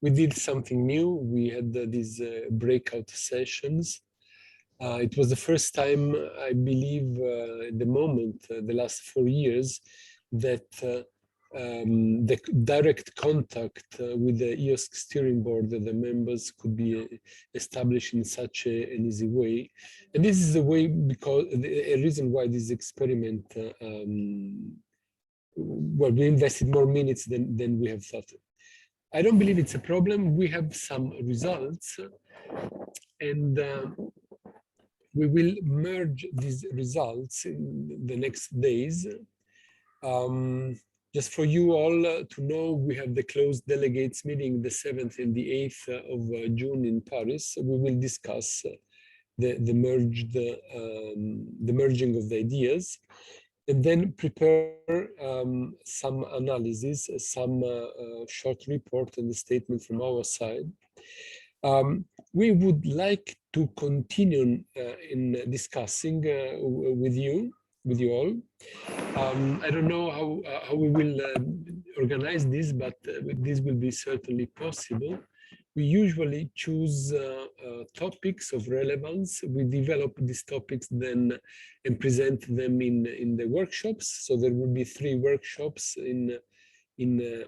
We did something new. We had these breakout sessions. It was the first time, I believe, at the moment, the last 4 years, that the direct contact with the EOSC Steering Board, that the members could be established in such an easy way. And this is the way, because a reason why this experiment, well, we invested more minutes than we have thought. I don't believe it's a problem. We have some results, and we will merge these results in the next days. Just for you all to know, we have the closed delegates meeting the 7th and the 8th of June in Paris. We will discuss the merging of the ideas, and then prepare some analysis, some short report and a statement from our side. We would like to continue in discussing with you all. I don't know how we will organize this, but this will be certainly possible. We usually choose topics of relevance. We develop these topics then and present them in the workshops. So there will be 3 workshops in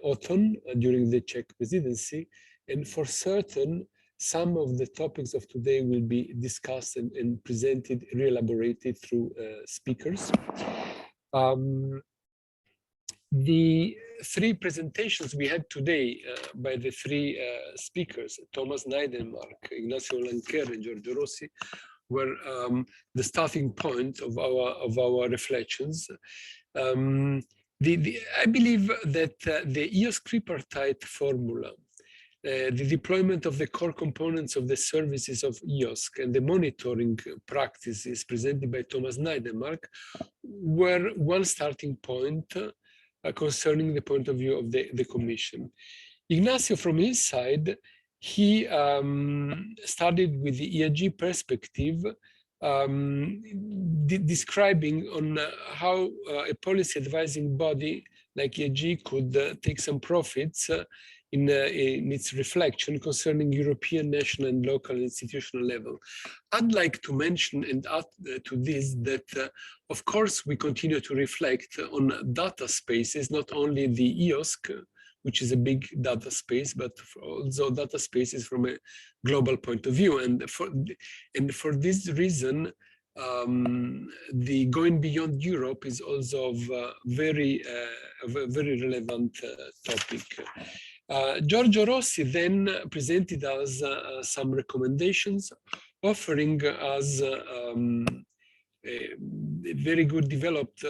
autumn during the Czech presidency. And for certain, some of the topics of today will be discussed and presented, re-elaborated through speakers. The 3 presentations we had today by the 3 speakers, Thomas Neidenmark, Ignacio Lanquer, and Giorgio Rossi, were the starting point of our reflections. I believe that the EOSC tripartite formula the deployment of the core components of the services of EOSC and the monitoring practices presented by Thomas Neidemark were one starting point concerning the point of view of the Commission. Ignacio, from his side, he started with the EIRG perspective, describing on how a policy advising body like EIRG could take some profits in its reflection concerning European, national, and local institutional level. I'd like to mention and add to this that, of course, we continue to reflect on data spaces, not only the EOSC, which is a big data space, but also data spaces from a global point of view. And for this reason, the going beyond Europe is also of a very relevant topic. Giorgio Rossi then presented us some recommendations, offering us a very good developed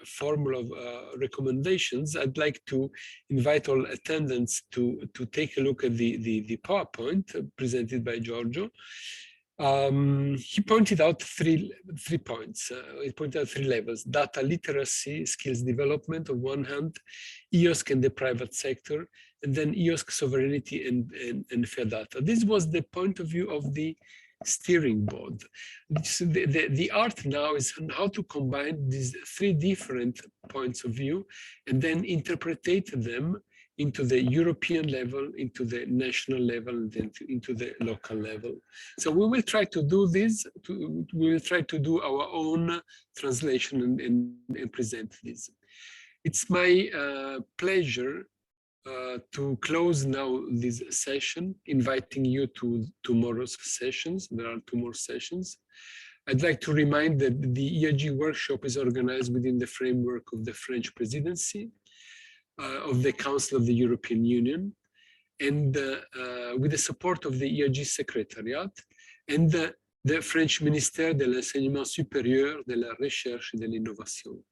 formula of recommendations. I'd like to invite all attendants to take a look at the PowerPoint presented by Giorgio. He pointed out three points. He pointed out three levels: data literacy, skills development on one hand, EOSC and the private sector, and then EOSC sovereignty and fair data. This was the point of view of the steering board. The art now is on how to combine these three different points of view and then interpret them into the European level, into the national level, and then into the local level. So we will try to do this, we will try to do our own translation and present this. It's my pleasure to close now this session, inviting you to tomorrow's sessions. There are 2 more sessions. I'd like to remind that the EIRG workshop is organized within the framework of the French presidency of the Council of the European Union, and with the support of the EIRG Secretariat and the French Ministère de l'Enseignement Supérieur, de la Recherche et de l'Innovation.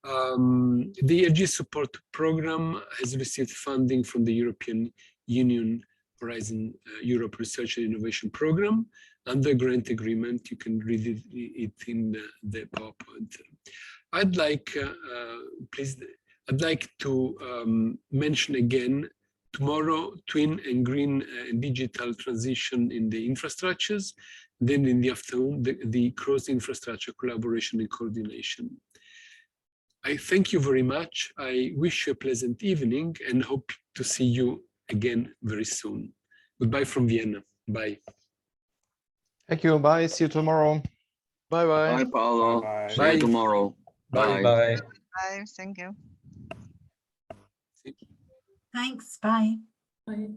The EIRG support program has received funding from the European Union Horizon Europe Research and Innovation Program under grant agreement. You can read it in the PowerPoint. I'd like, I'd like to mention again tomorrow twin and green and digital transition in the infrastructures. Then in the afternoon, the cross infrastructure collaboration and coordination. I thank you very much. I wish you a pleasant evening and hope to see you again very soon. Goodbye from Vienna. Bye. Thank you. Bye. See you tomorrow. Bye, Bye-bye. Paolo. Bye. See you tomorrow. Bye. Bye. Bye. Thank you. Thanks. Bye. Bye.